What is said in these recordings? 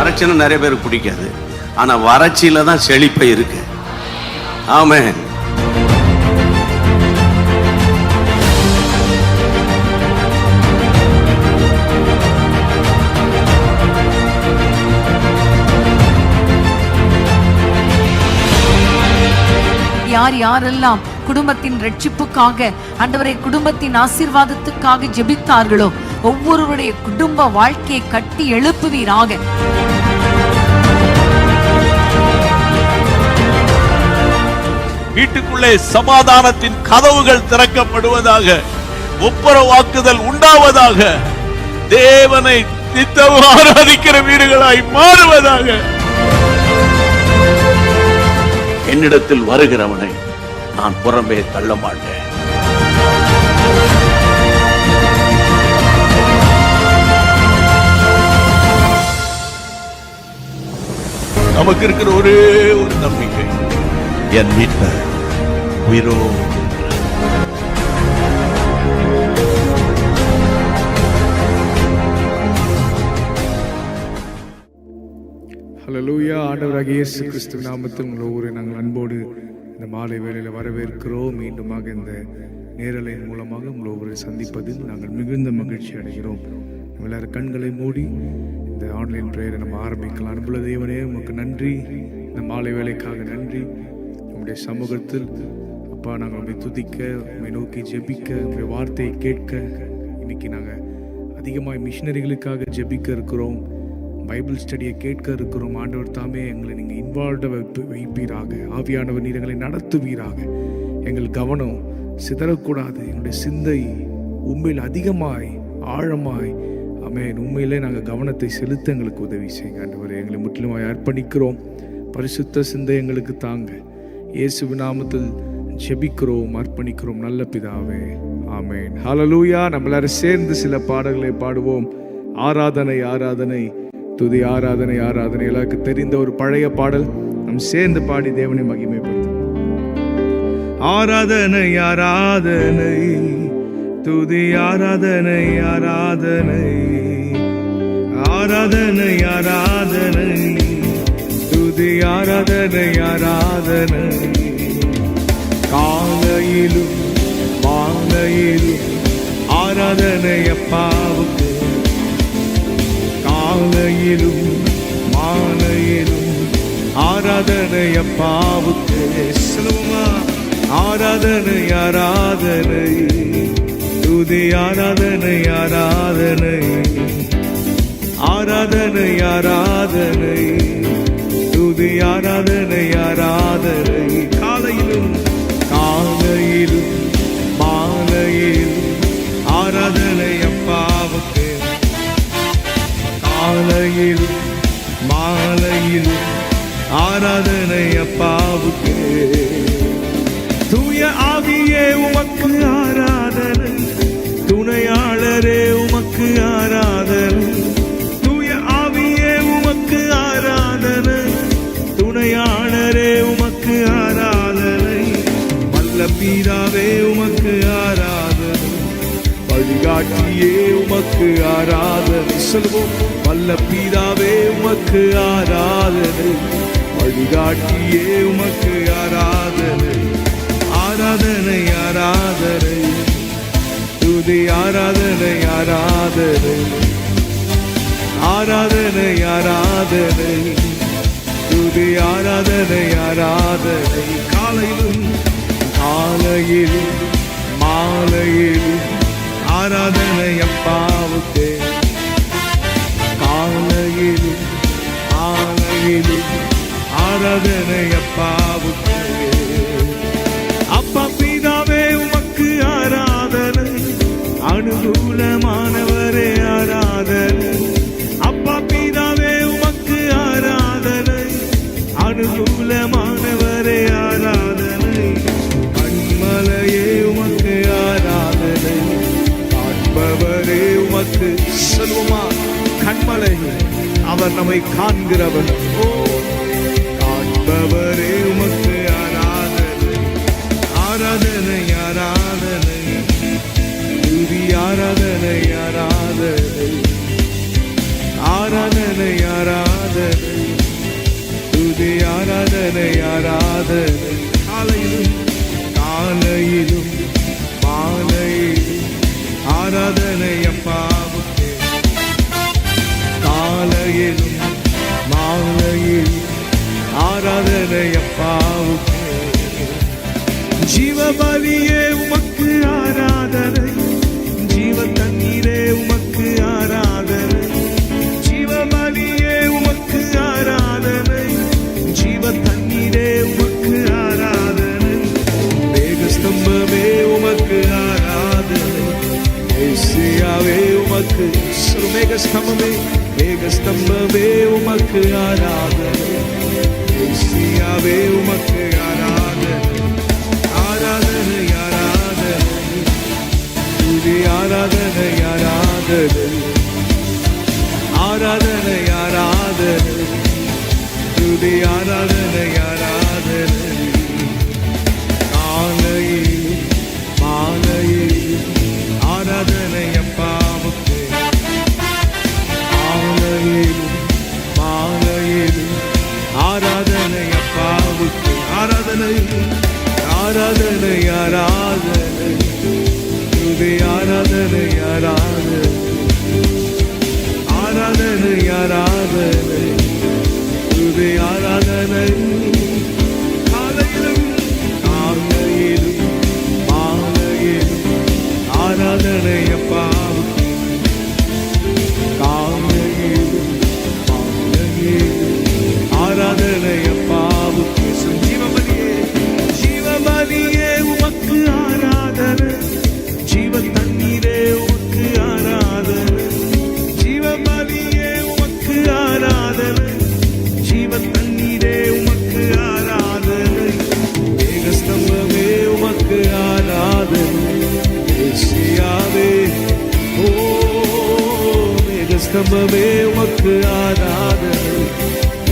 வறட்சின்னா நிறைய பேருக்கு பிடிக்காது, ஆனா வறட்சியில தான் செழிப்பை இருக்கு. ஆமென். யார் யாரெல்லாம் குடும்பத்தின் ரட்சிப்புக்காக, ஆண்டவரை குடும்பத்தின் ஆசீர்வாதத்துக்காக ஜெபித்தார்களோ ஒவ்வொருவருடைய குடும்ப வாழ்க்கையை கட்டி எழுப்புவீராக. வீட்டுக்குள்ளே சமாதானத்தின் கதவுகள் திறக்கப்படுவதாக, ஒப்புரவாக்குதல் உண்டாவதாக, தேவனை நித்தம் ஆராதிக்கிற வீடுகளாய் மாறுவதாக. என்னிடத்தில் வருகிறவனை நான் புறம்பே தள்ள மாட்டேன். நமக்கு இருக்கிற ஒரே ஒரு நம்பிக்கை, என் மீட்பர் உயிரோ. ஹல்லேலூயா. ஆண்டவராகிய இயேசு கிறிஸ்து நாமத்தில் உங்கள் ஒவ்வொரு நாங்கள் அன்போடு இந்த மாலை வேளையில் வரவேற்கிறோம். மீண்டுமாக இந்த நேரலையின் மூலமாக உங்கள் ஒவ்வொரு சந்திப்பதில் நாங்கள் மிகுந்த மகிழ்ச்சி அடைகிறோம். எல்லாரும் கண்களை மூடி இந்த ஆன்லைன் ப்ரேயரை நம்ம ஆரம்பிக்கலாம். அன்புள்ள தேவனே, உமக்கு நன்றி, இந்த மாலை வேலைக்காக நன்றி. உங்களுடைய சமூகத்தில் அப்பா நாங்கள் உண்மை துதிக்க, உண்மை நோக்கி ஜெபிக்க, உங்களுடைய வார்த்தையை கேட்க, இன்னைக்கு நாங்கள் அதிகமாக மிஷினரிகளுக்காக ஜெபிக்க இருக்கிறோம், பைபிள் ஸ்டடியை கேட்க இருக்கிறோம். ஆண்டவர் தாமே எங்களை நீங்கள் இன்வால்வ்ட வைப்பீராக. ஆவியானவர் நீர் எங்களை நடத்துவீராக. எங்கள் கவனம் சிதறக்கூடாது. எங்களுடைய சிந்தை உண்மையில் அதிகமாய் ஆழமாய் ஆமென் உண்மையிலே நாங்கள் கவனத்தை செலுத்த எங்களுக்கு உதவி செய்யுங்க. ஆண்டவரே, எங்களை முற்றிலுமாய் அர்ப்பணிக்கிறோம். பரிசுத்த சிந்தை எங்களுக்கு தாங்க. இயேசுவின் நாமத்தில் ஜெபிக்கிறோம், அர்ப்பணிக்கிறோம் நல்ல பிதாவே, ஆமென். ஹல்லேலூயா. நம்ம எல்லாரும் சேர்ந்து சில பாடல்களை பாடுவோம். ஆராதனை ஆராதனை, துதி ஆராதனை ஆராதனை. எல்லாருக்கும் தெரிந்த ஒரு பழைய பாடல், நம் சேர்ந்து பாடி தேவனை மகிமைப்படுத்தும். ஆராதனை ஆராதனை, துதி ஆராதனை ஆராதனை, ஆராதனை ஆராதனை, துதி ஆராதனை ஆராதனை. காலையிலும் மாலையிலும் ஆராதனை அப்பாவுக்கு, காலையிலும் மாலையிலும் ஆராதனை அப்பாவுக்கு. சொல்லுமா, ஆராதனை ஆராதனை, துதி ஆராதனை ஆராதனை, ஆராதனை ஆராதனை, துதி ஆராதனை ஆராதனை. காலையிலும் காலையிலும் மாலையிலும் ஆராதனை அப்பாவுக்கு, காலையிலும் மாலையிலும் ஆராதனை அப்பாவுக்கு. தூய ஆவியே உமக்கு ஆராதனை, துணையாளரே உமக்கு ஆராதனை. தூய ஆவியே உமக்கு ஆராதனை, துணையாளரே உமக்கு ஆராதனை. வல்ல பிதாவே உமக்கு ஆராதனை, வழிகாட்டியே உமக்கு ஆராதனை. சொல்வோம், வல்ல பிதாவே உமக்கு ஆராதனை, வழிகாட்டியே உமக்கு ஆராதனை. ஆராதனை ஆராதனை, துதி ஆராதனை ஆராதனை, ஆராதனை ஆராதனை, துதி ஆராதனை ஆராதனை. காலையிலும் காலையிலும் மாலையிலும் ஆராதனை அப்பாவுக்கு, காலையிலும் மாலையிலும் ஆராதனை அப்பாவுக்கு. அப்பா பிதாவே உமக்கு ஆராதனை, அனுகூலமானவரே ஆராதனை. அப்பா பிதாவே உமக்கு ஆராதனை, அனுகூலமானவரே ஆராதனை. கண்மலையே உமக்கு ஆராதனை, காண்பவரே உமக்கு. சொல்லுமா, கண்மலை அவர் நம்மை காண்கிறவர். ஓ, காண்பவரே உமக்கு ஆராதனை, ஆராதனை ஆராதனை, துதி ஆராதனை ஆராதனை, ஆராதனை ஆராதனை, ஆராதனை காலையிலும் காலையிலும் மாலையிலும் ஆராதனை அப்பாவுக்கே காலையிலும் மாலையிலும் ஆராதனை அப்பாவுக்கே ஜீவபலியே உமக்கு ஆராதனை ஜீவ தண்ணீரே உமக்கு ஆராதனை ஜீவபலியே உமக்கு ஆராதனை ஜீவ தண்ணீரே உமக்கு ஆராதனை மேகஸ்தம்பமே உமக்கு ஆராதனை ஏசியாவே உமக்கு மேகஸ்தம்பமே மேகஸ்தம்பமே உமக்கு ஆராதனை ஏசியாவே உமக்கு ஆராதனை ஆராதனை ஆராதனை துதி ஆராதனை ஆராதனை ஆராதனை ஆராதனை துதி ஆராதனை ஆராதனை காலையிலும் மாலையிலும் ஆராதனை அப்பாவுக்கு காலையிலும் மாலையிலும் ஆராதனை அப்பாவுக்கு ஆராதனை ஆராதனை ஆராதனை துதி ஆராதனை ஆராதனை ஆராதனை ஆராதனை துதி ஆராதனை காலையிலும் காலையிலும் மாலையிலும் ஆராதனை அப்பாவுக்கு காலையிலும் மாலையிலும் ஆராதனை அப்பாவுக்கு ஜீவபலியே ஜீவபலியே உமக்கு ஆராதனை ஜீவ தண்ணீரே உமக்கு ஆராதனை ஜீவபலியே உமக்கு ஆராதனை ஜீவ தண்ணீரே உமக்கு ஆராதனை மேகஸ்தம்பமே உமக்கு ஆராதனை ஏசியாவே ஓ மேகஸ்தம்பமே உமக்கு ஆராதனை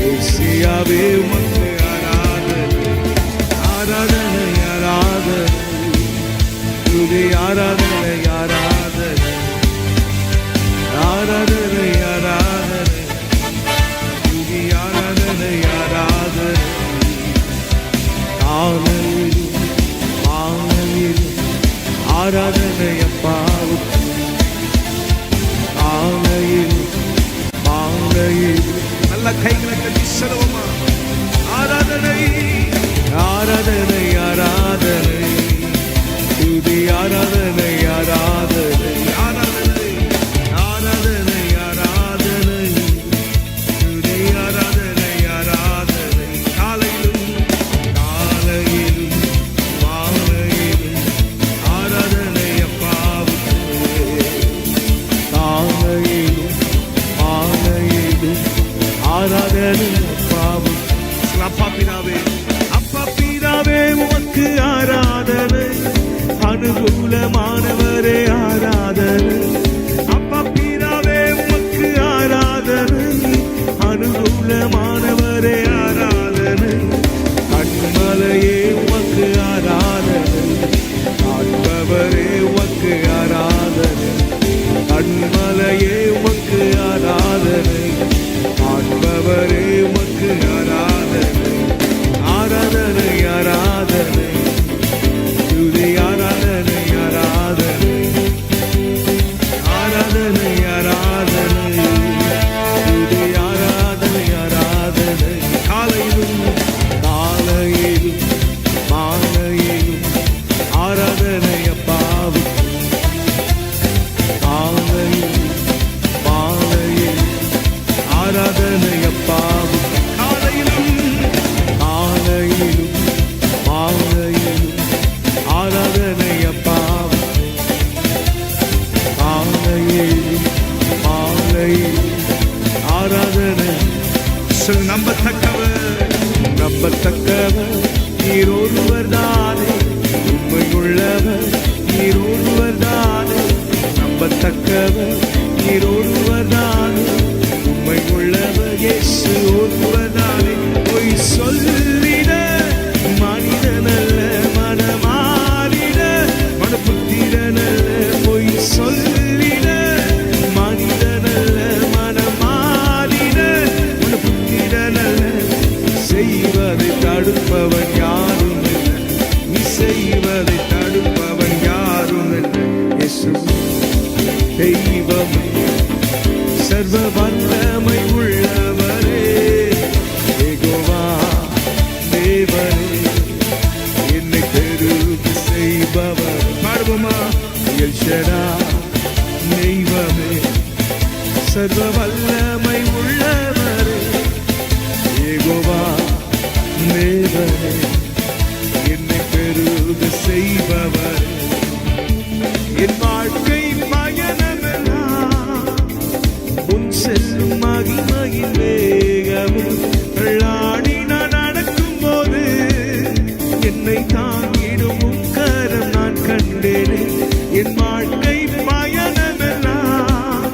ஏசியாவே உமக்கு ஆராதனை ஆராதனை ஆராதனை துதி ஆராதனை ஆராதனை ஆராதனை ஆராதனை துதி ஆராதனை ஆராதனை காலையிலும் மாலையிலும் ஆராதனை அப்பாவுக்கு காலையிலும் மாலையிலும் நல்ல கைகளை கட்டி செலவுமா ஆராதனை ஆராதனை ஆராதனை துதி ஆராதனை ஆராதனை ஆராதனை ஆராதனை ஆராதனை துதி ஆராதனை ஆராதனை காலையிலும் காலையிலும் மாலையிலும் ஆராதனை அப்பாவுக்கு காலையிலும் மாலையிலும் ஆராதனை அப்பாவுக்கு அப்பா பிதாவே அப்பா பிதாவே உமக்கு ஆராதனை அனுகூலமானவரே ஆராதனை அப்பா பிதாவே உமக்கு ஆராதனை அனுகூலமானவரே ஆராதனை கண்மலையே உமக்கு ஆராதனை ஆட்பவரே உமக்கு ஆராதனை கண்மலையே உமக்கு ஆராதனை ஆட்பவரே உமக்கு ஆராதனை ஆராதனை ஆராதனை துதி ஆராதனை ஆராதனை ஆராதனை ஆராதனை துதி ஆராதனை ஆராதனை காலையிலும் காலையிலும் மாலையிலும் ஆராதனை அப்பாவுக்கு காலையிலும் மாலையிலும் ஆராதனை அப்பாவுக்கு காலையிலும் காலையிலும் மாலையிலும் ஆராதனை அப்பாவுக்கு காலையிலும் மாலையிலும் ஆராதனை சொல் நம்பத்தக்கவர் நம்பத்தக்கவர் நீர் ஒருவர் தானே உண்மையுள்ளவர் நீர் ஒருவர் தானே நம்பத்தக்கவர் நீர் ஒருவர் தானே உண்மையுள்ளவர் இயேசு ஒருவர் தானே பொய் சொல்லிட மனிதனல்ல மனமாறிட மனப்புத்திரனல்ல பொய் சொல்லிட மனிதனல்ல மனமாறிட மனப்புத்திரனல்ல செய்வதை தடுத்து சர்வ வல்லமை உள்ளவரே, யெகோவா தேவனே, என்னை பெருக செய்பவர். பாடுவோமா? எல் ஷடாய் தெய்வமே, சர்வ வல்லமை உள்ளவரே, யெகோவா தேவனே, என்னை பெருக செய்பவர். என் வாழ்க்கை பயணமெல்லாம் உன் செல்லும் மகிமையின் வேகமும் தள்ளாடி நான் நடக்கும் போது என்னை தாங்கிடும் உம் கரம் நான் கண்டேனே. என் வாழ்க்கை பயணமெல்லாம்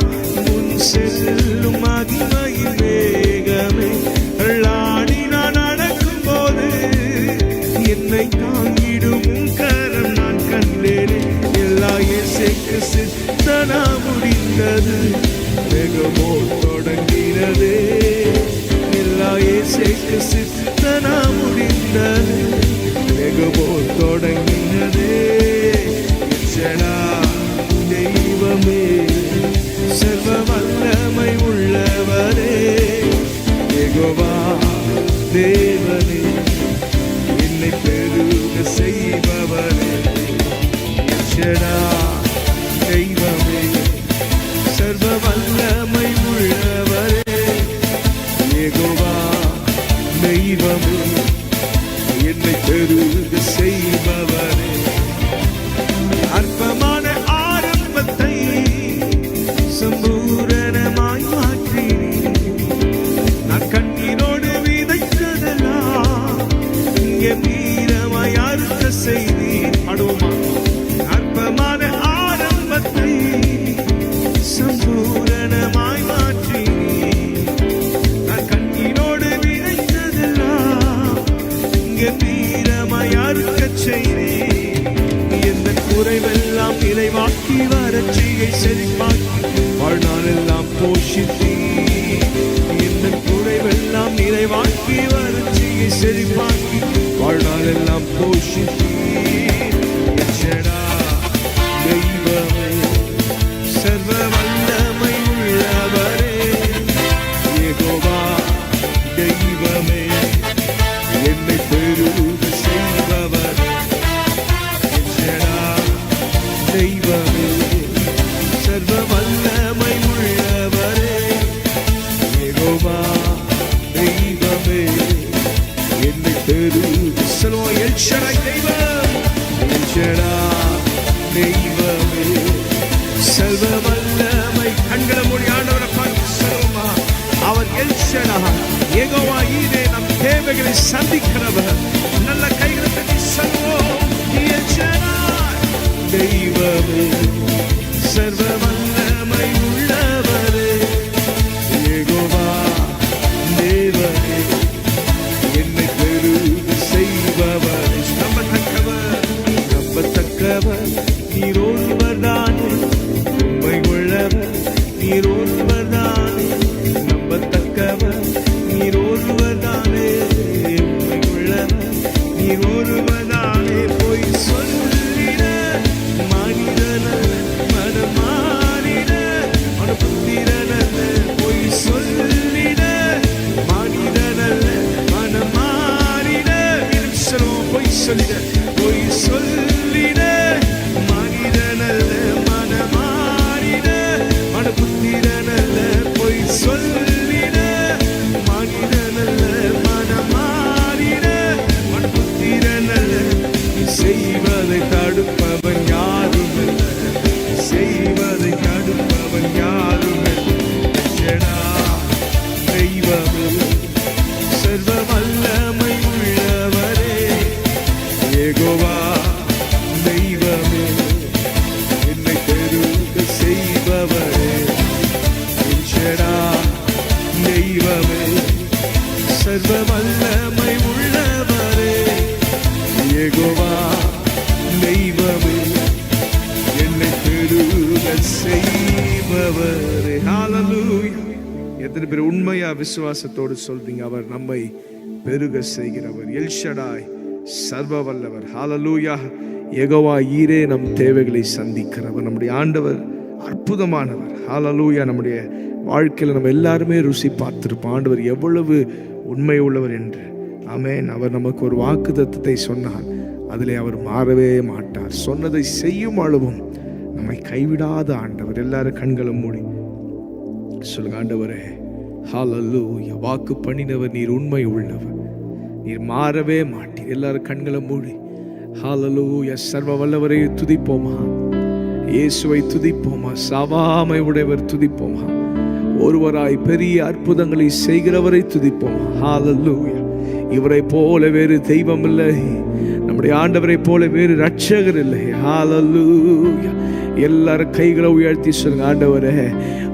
உன் செல்லும் மகிமையின் வேகமே தள்ளாடி நான் நடக்கும் போது என்னை தாங்கிடும் உம் கரம் நான் கண்டேனே. எல்லா இயேசுக்கு சித்தனா முடிந்தது, வெகுமோ தொடங்கினது. எல்லா இயேசுக்கு சித்தனா முடிந்தது, வெகுமோ தொடங்கினது. தெய்வமே, சர்வ வல்லமை உள்ளவரே, யெகோவா தேவனே, என்னை பெருக செய்பவரே. தெய்வமே, சர்வ வல்லமை உள்ளவரே, யெகோவா தெய்வமே, என்னை பெருக செய்பவரே. அற்பமான ஆரம்பத்தை சம்பூரணமாய் மாற்றினீர். நான் கண்ணீரோடு விதைத்ததெல்லாம் இங்கே வீரமாய் அறுக்க செய்தீர். அடுமா? அற்பமான ஆரம்பத்தை சம்பூரணமாய் மாற்றினீர். நான் கண்ணீரோடு விதைத்ததெல்லாம் இங்கே வீரமாய் அறுக்க செய்தீர். எந்த குறைவெல்லாம் நிறைவாக்கி வறட்சியை செழிப்பாக்கி வாழ்நாளெல்லாம் போஷித்தீர். எந்த குறைவெல்லாம் நிறைவாக்கி வறட்சியை செழிப்பாக்கி வாழ்நாளெல்லாம் போஷித்தீர். தெய்வமே, சர்வ வல்லமை உள்ளவரே, யெகோவா தெய்வமே, என்னை பெருக செய்பவரே. தெய்வமே, சர்வ வல்லமை உள்ளவரே, யெகோவா தெய்வமே, என்னை பெருக சொல்லுவோம். எல் ஷடாய் தெய்வம், எல் ஷடாய் தெய்வமே, சர்வ வல்லமை. கண்களை மூடி ஆண்டவரை பார்த்து சொல்லுமா? அவர் எல் ஷடாய், யெகோவா ஈரே, நம் தேவைகளை சந்திக்கிறவர். நல்ல கைகளை தட்டி சொல்லுவோம். எல் ஷடாய் தெய்வமே, சர்வ வல்லமை உள்ளவரே, யெகோவா தேவனே, என்னை பெருக செய்பவரே. நம்பத்தக்கவர், நம்பத்தக்கவர் நீர் ஒருவர்தானே, உண்மை உள்ளவர் நீர் ஒருவர்தானே. நம்பத்தக்கவர் நீர் ஒருவர்தானே, உண்மை உள்ளவர் நீர் ஒருவர்தானே. பொய் சொல்லிட மனிதனல்ல, மனமாறிட மனபுத்திரனல்ல. பொய் சொல்லிட மனிதனல்ல, மனமாறிட. பொய் சொல்லிட, பொய் சொல்லிட மனிதனல்ல, மனமாறிட மனபுத்திரனல்ல. பொய் சொல்லிட மனிதனல்ல, மனமாறிட மனபுத்திரனல்ல. செய்வதை தடுப்பவன் யாரும் அல்ல, செய்வதை தடுப்பவன் யாரும் அல்ல. தெய்வமே, சர்வ வல்லமை உள்ளவரே, யெகோவா தெய்வமே, என்னை பெருக செய்பவரே. தெய்வமே, சர்வ வல்லமை உள்ளவரே, யெகோவா தெய்வமே, என்னை பெருக செய்பவரே. ஹல்லேலூயா. எத்தனை பேர் உண்மையா விசுவாசத்தோடு சொல்றீங்க? அவர் நம்மை பெருக செய்கிறவர், எல் ஷடாய் சர்வ வல்லவர். ஹல்லேலூயா. யெகோவா ஈரே, நம் தேவைகளை சந்திக்கிறவர். நம்முடைய ஆண்டவர் அற்புதமானவர். ஹல்லேலூயா. நம்முடைய வாழ்க்கையில் நம்ம எல்லாருமே ருசி பார்த்திருப்போம் ஆண்டவர் எவ்வளவு உண்மை உள்ளவர் என்று. ஆமென். அவர் நமக்கு ஒரு வாக்குத்தத்தத்தை சொன்னார், அதிலே அவர் மாறவே மாட்டார். சொன்னதை செய்யும் அளவும் நம்மை கைவிடாத ஆண்டவர். எல்லாரும் கண்களை மூடி சொல்லுங்க, ஆண்டவரே ஹல்லேலூயா, வாக்கு பண்ணினவர் நீர், உண்மை உள்ளவர் நீர், மாறவே மாட்டீர். எல்லாரும் கண்களை மூடி ஹல்லேலூயா. சர்வ வல்லவரை துதிப்போமா, இயேசுவை துதிப்போமா, சாவாமை உடையவர் துதிப்போமா, ஒருவராய் பெரிய அற்புதங்களை செய்கிறவரை துதிப்போமா. ஹல்லேலூயா. இவரை போல வேறு தெய்வம் இல்லை, நம்முடைய ஆண்டவரை போல வேறு ரட்சகர் இல்லை. ஹல்லேலூயா. எல்லாரும் கைகளை உயர்த்தி சொல்லுங்க, ஆண்டவரே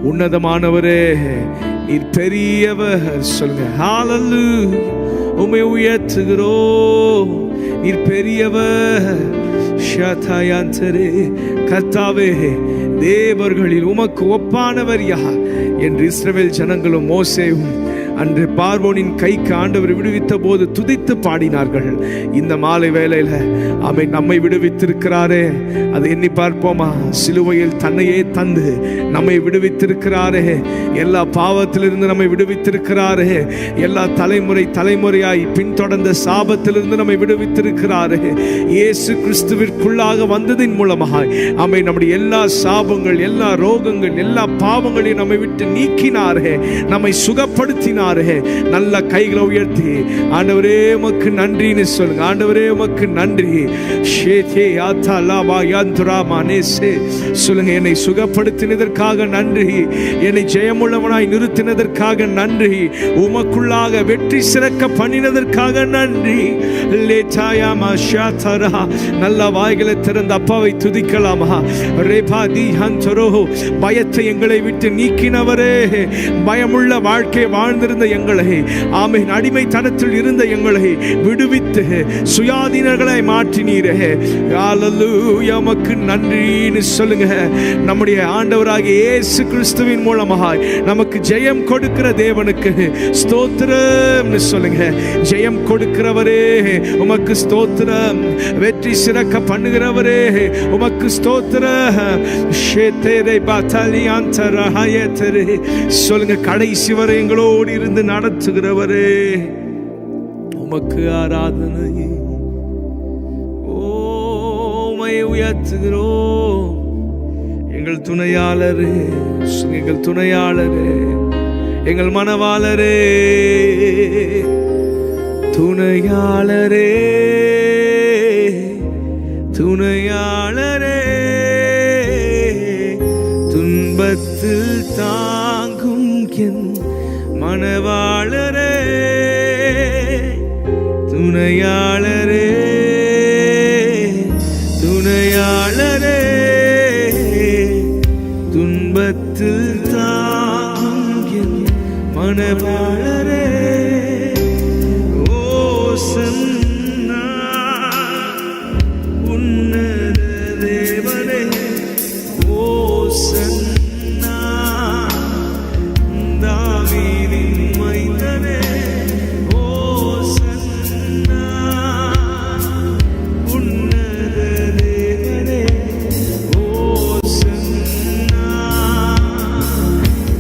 உன்னதமானவரே நீர் பெரியவர் சொல்லுங்க. ஹல்லேலூயா. உம்மை உயர்த்துகிறோம், நீர் பெரியவர். கர்த்தாவே, தேவர்களில் உமக்கு ஒப்பானவர் யார் என்று இஸ்ரவேல் ஜனங்களும் மோசேவும் அன்று பார்வோனின் கைக்கு ஆண்டவர் விடுவித்த போது துதித்து பாடினார்கள். இந்த மாலை வேளையில அவை நம்மை விடுவித்திருக்கிறாரே, அதை எண்ணி பார்ப்போமா? சிலுவையில் தன்னையே தந்து நம்மை விடுவித்திருக்கிறாரே, எல்லா பாவத்திலிருந்து நம்மை விடுவித்திருக்கிறாரே, எல்லா தலைமுறையாய் பின்தொடர்ந்த சாபத்திலிருந்து நம்மை விடுவித்திருக்கிறாரே. இயேசு கிறிஸ்துவிற்குள்ளாக வந்ததின் மூலமாக அவை நம்முடைய எல்லா சாபங்கள், எல்லா ரோகங்கள், எல்லா பாவங்களையும் நம்மை விட்டு நீக்கினாரே, நம்மை சுகப்படுத்தினார். நல்ல கைகளை உயர்த்தி ஆண்டவரே உமக்கு நன்றின்னு சொல்லுங்க. ஆண்டவரே உமக்கு நன்றி. சொல்லுங்க, என்னை சுகப்படுத்தினதற்காக நன்றி, என்னை ஜெயமுள்ளவனாய் நிறுத்தினதற்காக நன்றி, உமக்குள்ளாக வெற்றி சிறக்க பண்ணினதற்காக நன்றி. நல்ல வாய்களை திறந்த அப்பாவை துதிக்கலாமா? பயத்தை எங்களை விட்டு நீக்கினவரே, பயமுள்ள வாழ்க்கை வாழ்ந்திருந்த எங்களை, ஆமென், அடிமைத்தனத்தில் இருந்த எங்களை விடுவித்து சுயாதீனர்களை மாற்றினீரே. ஹல்லேலூயா, உமக்கு நன்றின்னு சொல்லுங்க. நம்முடைய ஆண்டவராகிய இயேசு கிறிஸ்துவின் மூலமாக நமக்கு ஜெயம் கொடுக்கிற தேவனுக்கு ஸ்தோத்திரம்னு சொல்லுங்க. ஜெயம் கொடுக்கிறவரே உமக்கு ஸ்தோத்திரம், வெற்றி சிறக்க பண்ணுகிறவரே உமக்கு ஸ்தோத்திரம். சொல்லுங்க, கடைசி வரை எங்களோடு இருந்து நடத்துகிறவரே உமக்கு ஆராதனை. ஓமை உயர்த்துகிறோம். எங்கள் துணையாளரே, எங்கள் துணையாளரே, எங்கள் மனவாளரே, துணையாளரே, துணையாளரே, துன்பத்தில் தாங்கும் என் மனவாளரே, துணையாளரே, துணையாளரே, துன்பத்தில் தாங்கும் என் மனவாளரே. ஓசன்னா உன்னத தேவனே, ஓசன்னா தாவீதின் மைந்தனே, ஓசன்னா உன்னத தேவனே, ஓசன்னா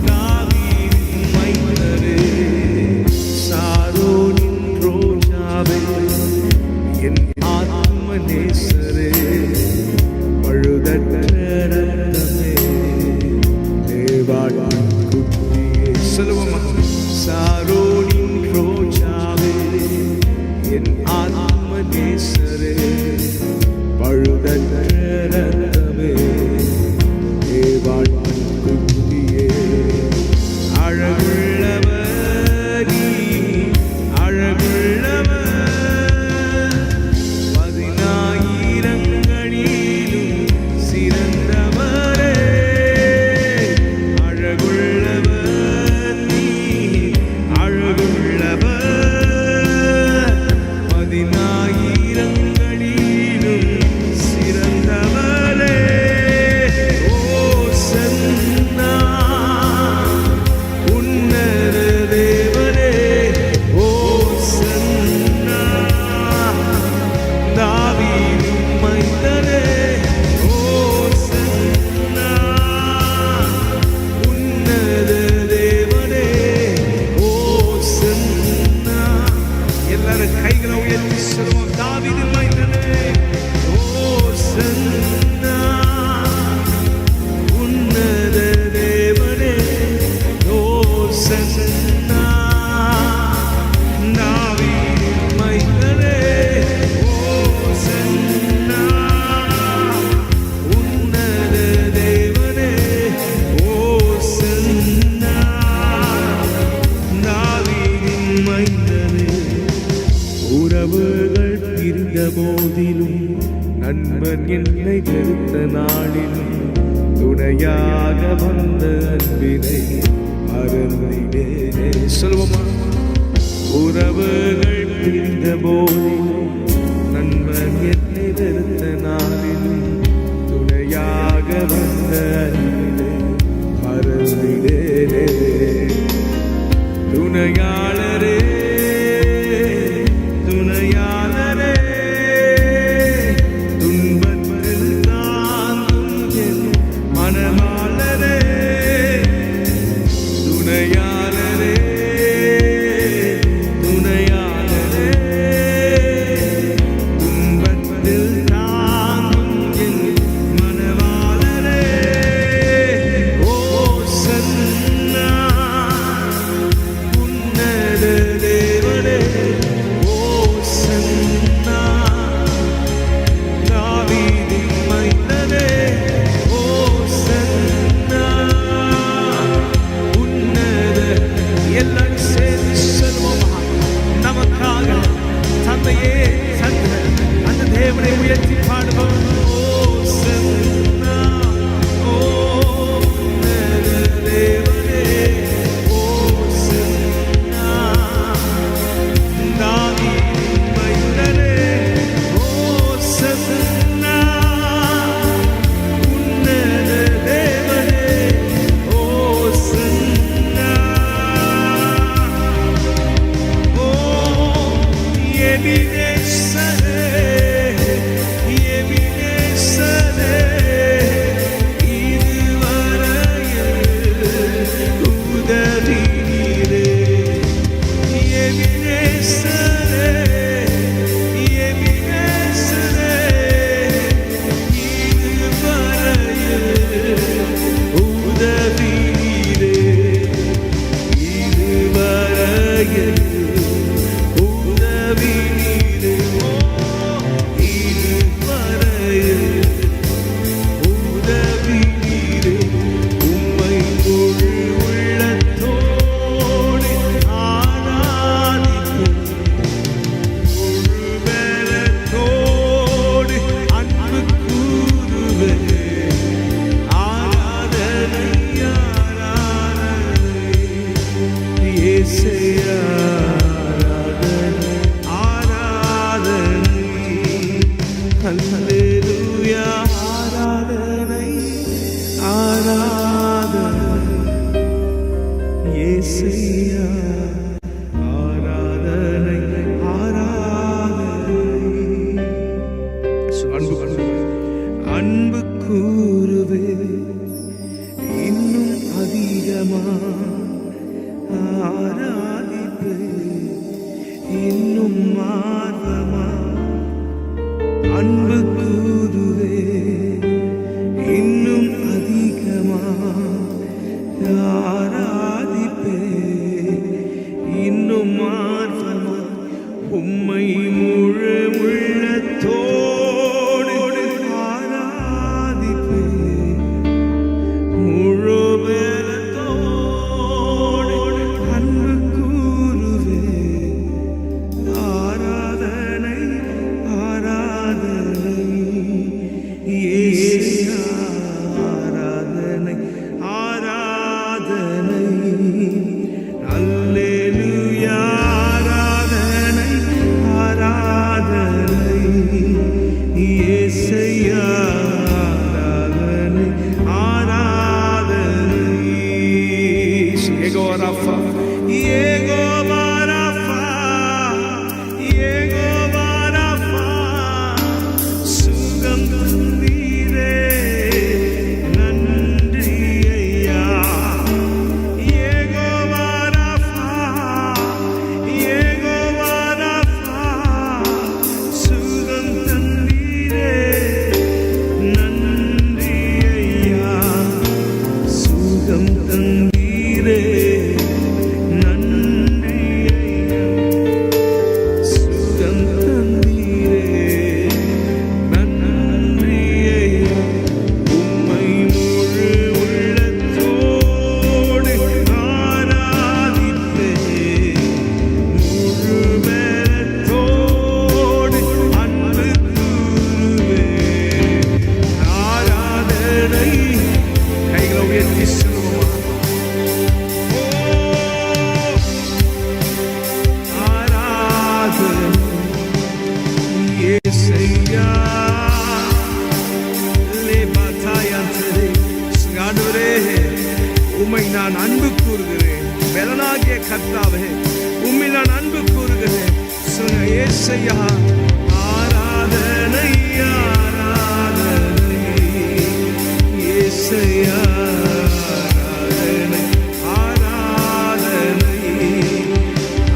தாவீதின் மைந்தனே. சாரோனின் ரோஜாவே, என் ஆத்ம நேசரே, பழுதற்ற ரத்தமே, தேவாட்டின் குட்டியே. சொல்லுவோமா? சாரோனின் ரோஜாவே, என் ஆத்ம நேசரே, பழுதற்ற ரத்தமே, தேவாட்டின் குட்டியே. அழகுள்ளவர் நீ, அழகுள்ளவர், 10,000ங்களிலும் சிறந்தவரே. அழகுள்ளவர் நீ, அழகுள்ளவர், போதிலும் நண்பன் என்னை வெறுத்த நாளிலும் துணையாக வந்த அன்பினை மறந்திடேனே. சொல்லுவோமா? உறவுகள் பிரிந்த போதிலும் நண்பன் என்னை வெறுத்த நாளிலும் துணையாக வந்த அன்பினை மறந்திடேனே. துணையாளரே துணையாளரே துன்பத்தில் தாங்கும் என் மனமாளரே. துணையாளரே துணையாளரே துன்பத்தில் தாங்கும் என் மனமாளரே. ஓ சன்னா உன்னத தேவனே, ஓ சன்னா தாவீதின் மைந்தனே, ஓ சன்னா உன்னத. எல்லாரும் சேர்ந்து சொல்வோமா? நமக்காக தந்தையே தந்த அந்த தேவனை உயர்த்தி பாடுவோம். ஓ சன்னா ஓ உன்னத தேவனே, ஓ சன்னா தாவீதின் மைந்தனே, ஓ சன்னா உன்னத தேவனே, ஓ சன்னா. ஓ எபினேசரே எபினேசரே இதுவரையில் உதவி நீரே. எபினேசரே எபினேசரே இதுவரையில் உதவி நீரே. இதுவரையில் உதவி நீரே. இதுவரையில் உதவி நீரே. உம்மை முழு உள்ளத்தோடு ஆராதிப்பேன். முழு பலத்தோடு அன்பு கூறுவேன். ஆராதனை ஆராதனை இயேசுவே, ஆராதனை அல்லேலூயா. ஆராதனை ஆராதனை இயேசுவே, ஆராதனை ஆராதனை. அன்பு கூறுவே இன்னும் அதிகமா ஆராதிப்பே இன்னும் மார்வமா. அன்பு கூறுவே இன்னும் அதிகமா ஆராதிப்பே இன்னும் மார்வமா. உம்மை முழு உள்ளத்தோடு ஆராதிப்பே முழு பலத்தோடு அன்பு கூறுவே. ஆராதனை ஆராதனை இயேசுவே, ஆராதனை ஆராதனை அல்லேலூயா. ஆராதனை ஆராதனை இயேசுவே, ஆராதனை ஆராதனை. யெகோவா ராஃபா, யெகோவா ராஃபா, யெகோவா ராஃபா சுகம் தந்தீரே. நன்றி ஐயா. யெகோவா ராஃபா, யெகோவா ராஃபா சுகம் தந்தீரே. நன்றி ஐயா. சுகம் தந்தீரே. நன்றி கர்த்தாவே, உம்மை நான் அன்பு கூறுகிறேன். சொல்லுங்க, ஏசையா ஆராதனை ஆராதனை, ஏசையா ஆராதனை ஆராதனை,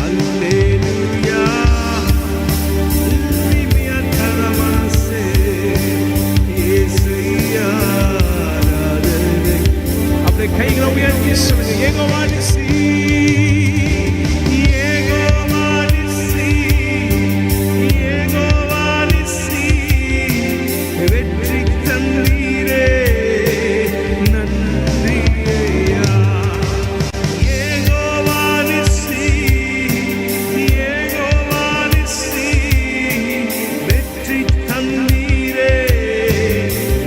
அல்லேலூயா அல்லேலூயா தரமாசே, ஏசையா ஆராதனை. அப்படியே கைகளை உயர்த்தி சொல்லுங்க, யெகோவா நிசி, யெகோவா நிசி, யெகோவா நிசி, வெற்றி தந்தீரே நன்றி ஐயா. யெகோவா நிசி, யெகோவா நிசி, வெற்றி தந்தீரே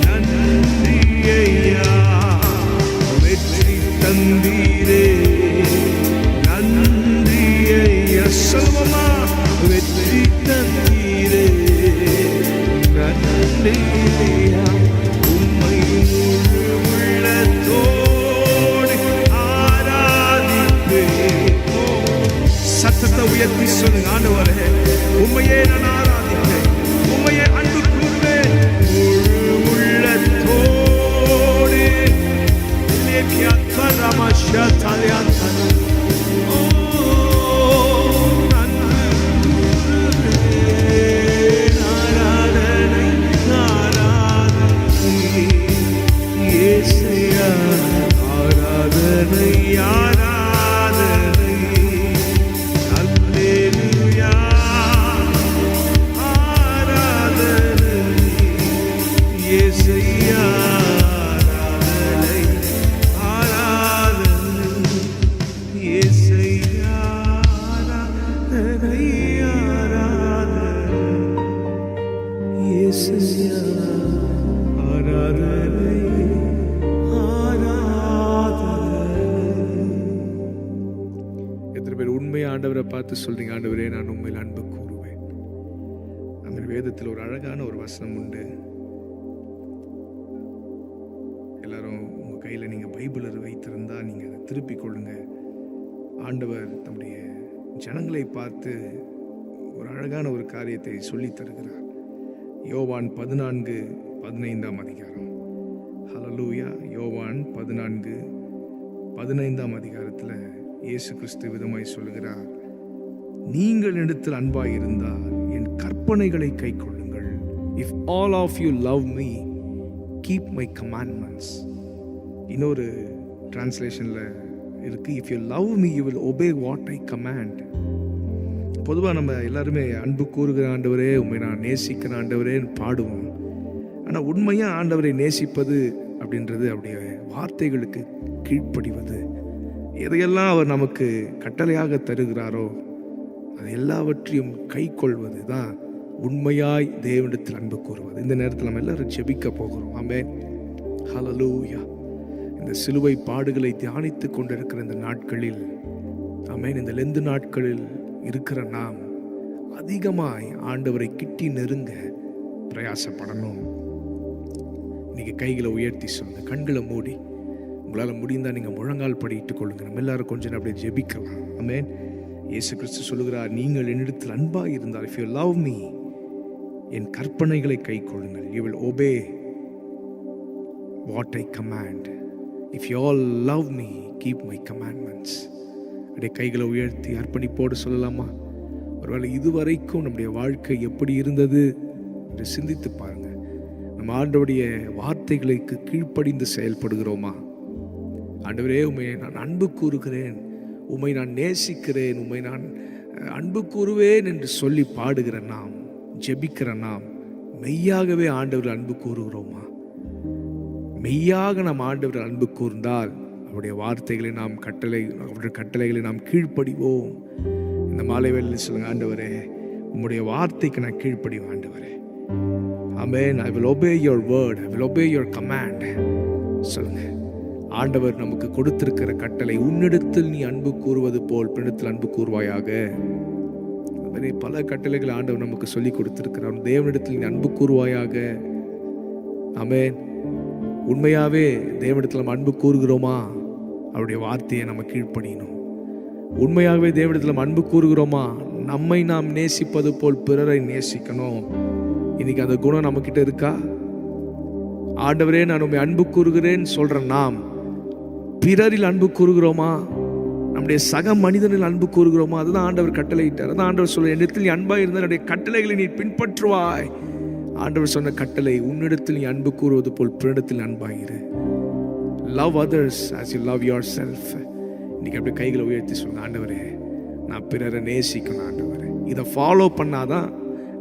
நன்றி ஐயா. வெற்றி தந்தீரே நன்றி ஐயா. சொல்லுமா, வெற்றி தந்தீரே நன்றி ஐயா. உம்மை முழு உள்ளத்தோடு ஆராதிப்பேன். சத்தத்தை உயர்த்தி சொல்லுங்க, ஆண்டவரே உம்மையே நான் ஆராதிப்பேன், உம்மையே அன்பு கூறுவேன் முழு உள்ளத்தோடு. ஆராதனை ஆராதனை, அல்லேலூயா ஆராதனை, இயேசுயா ஆராதனை ஆராதனை, இயேசுயா ஆராதனை ஆராதனை, இயேசுயா ஆராதனை ஆராதனை. எத்தனை பேர் உண்மையை ஆண்டவரை பார்த்து சொல்றீங்க, ஆண்டவரே நான் உண்மையில் அன்பு கூறுவேன். அந்த வேதத்தில் ஒரு அழகான ஒரு வசனம் உண்டு. எல்லாரும் உங்க கையில நீங்க பைபிளை வைத்திருந்தா நீங்க அதை திருப்பிக் கொள்ளுங்க. ஆண்டவர் தம்முடைய ஜனங்களை பார்த்து ஒரு அழகான ஒரு காரியத்தை சொல்லி தருகிறார். யோவான் 14:15 அதிகாரம். ஹல்லேலூயா. யோவான் 14:15 அதிகாரத்தில் இயேசு கிறிஸ்து விதமாய் சொல்லுகிறார், நீங்கள் இடத்தில் அன்பாய் இருந்தால் என் கற்பனைகளை கை கொள்ளுங்கள். If all of you love me keep my commandments. இன்னொரு டிரான்ஸ்லேஷன்ல இருக்கு, if you love me you will obey what I command. பொதுவாக நம்ம எல்லாருமே அன்பு கூறுகிற ஆண்டவரே, உண்மை நான் நேசிக்கிற ஆண்டவரேன்னு பாடுவோம். ஆனால் உண்மையாக ஆண்டவரை நேசிப்பது அப்படின்றது அவருடைய வார்த்தைகளுக்கு கீழ்ப்படிவது. எதையெல்லாம் அவர் நமக்கு கட்டளையாக தருகிறாரோ அது எல்லாவற்றையும் கை கொள்வது தான் உண்மையாய் தேவனிடத்தில் அன்பு கூறுவது. இந்த நேரத்தில் நம்ம எல்லாரும் ஜெபிக்க போகிறோம். ஆமென். ஹல்லேலூயா. இந்த சிலுவை பாடுகளை தியானித்து கொண்டிருக்கிற இந்த நாட்களில், ஆமென், இந்த லெந்து நாட்களில் இருக்கிற நாம் அதிகமாய் ஆண்டவரை கிட்டி நெருங்க பிரயாசப்படணும். இன்னைக்கு கைகளை உயர்த்தி சொல்லுங்க, கண்களை மூடி, உங்களால் முடிந்தால் நீங்கள் முழங்கால் படிட்டுக் கொள்ளுங்க. நம்ம எல்லாரும் கொஞ்சம் அப்படியே ஜெபிக்கலாம். ஆமென். இயேசு கிறிஸ்து சொல்லுகிறார், நீங்கள் என்னிடத்தில் அன்பாக இருந்தால், இஃப் யூ லவ் மீ, என் கற்பனைகளை கை கொள்ளுங்கள். You will obey what I command. If you all love me keep my commandments. அப்படியே கைகளை உயர்த்தி அர்ப்பணிப்போடு சொல்லலாமா? ஒருவேளை இதுவரைக்கும் நம்முடைய வாழ்க்கை எப்படி இருந்தது என்று சிந்தித்து பாருங்க. நம்ம ஆண்டவருடைய வார்த்தைகளுக்கு கீழ்ப்படிந்து செயல்படுகிறோமா? ஆண்டவரே, உம்மை நான் அன்பு கூறுகிறேன், உம்மை நான் நேசிக்கிறேன், உம்மை நான் அன்பு கூறுவேன் என்று சொல்லி பாடுகிற நாம், ஜெபிக்கிற நாம் மெய்யாகவே ஆண்டவர் அன்பு கூறுகிறோமா? மெய்யாக நாம் ஆண்டவர் அன்பு கூர்ந்தால் அவருடைய வார்த்தைகளை நாம் அவருடைய கட்டளைகளை நாம் கீழ்ப்படிவோம். இந்த மாலை வேளையில் சொல்லுங்க, ஆண்டவரே உம்முடைய வார்த்தைக்கு நான் கீழ்ப்படிவேன் ஆண்டவரே. ஆமென். I will obey your word. I will obey your command. சொல்லுங்க. ஆண்டவர் நமக்கு கொடுத்திருக்கிற கட்டளை, உன்னிடத்தில் நீ அன்பு கூறுவது போல் பின்னிடத்தில் அன்பு கூறுவாயாக. பல கட்டளைகள் ஆண்டவர் நமக்கு சொல்லி கொடுத்திருக்கிறார். தேவனிடத்தில் நீ அன்பு கூறுவாயாக. ஆமென். உண்மையாவே தேவனிடத்தில் நம்ம அன்பு கூறுகிறோமா? அவருடைய வார்த்தையை நம்ம கீழ்ப்படியணும். உண்மையாகவே தேவனிடத்தில் நம்ம அன்பு கூறுகிறோமா? நம்மை நாம் நேசிப்பது போல் பிறரை நேசிக்கணும். இன்னைக்கு அந்த குணம் நம்ம கிட்ட இருக்கா? ஆண்டவரே நான் உண்மை அன்பு கூறுகிறேன் சொல்ற நாம் பிறரில் அன்பு கூறுகிறோமா? நம்முடைய சக மனிதனில் அன்பு கூறுகிறோமா? அதுதான் ஆண்டவர் கட்டளையிட்டார். அதான் ஆண்டவர் சொல்ற, என்னிடத்தில் நீ அன்பா இருந்தால் என்னுடைய கட்டளைகளை நீ பின்பற்றுவாய். ஆண்டவர் சொன்ன கட்டளை, உன்னிடத்தில் நீ அன்பு கூறுவது போல் பிறனிடத்தில் அன்பாயிரு. Love others as you love yourself. இன்னைக்கு அப்படியே கைகளை உயர்த்தி சொல்லுங்க, ஆண்டவரே நான் பிறரை நேசிக்கணும். ஆண்டவரே இதை ஃபாலோ பண்ணாதான்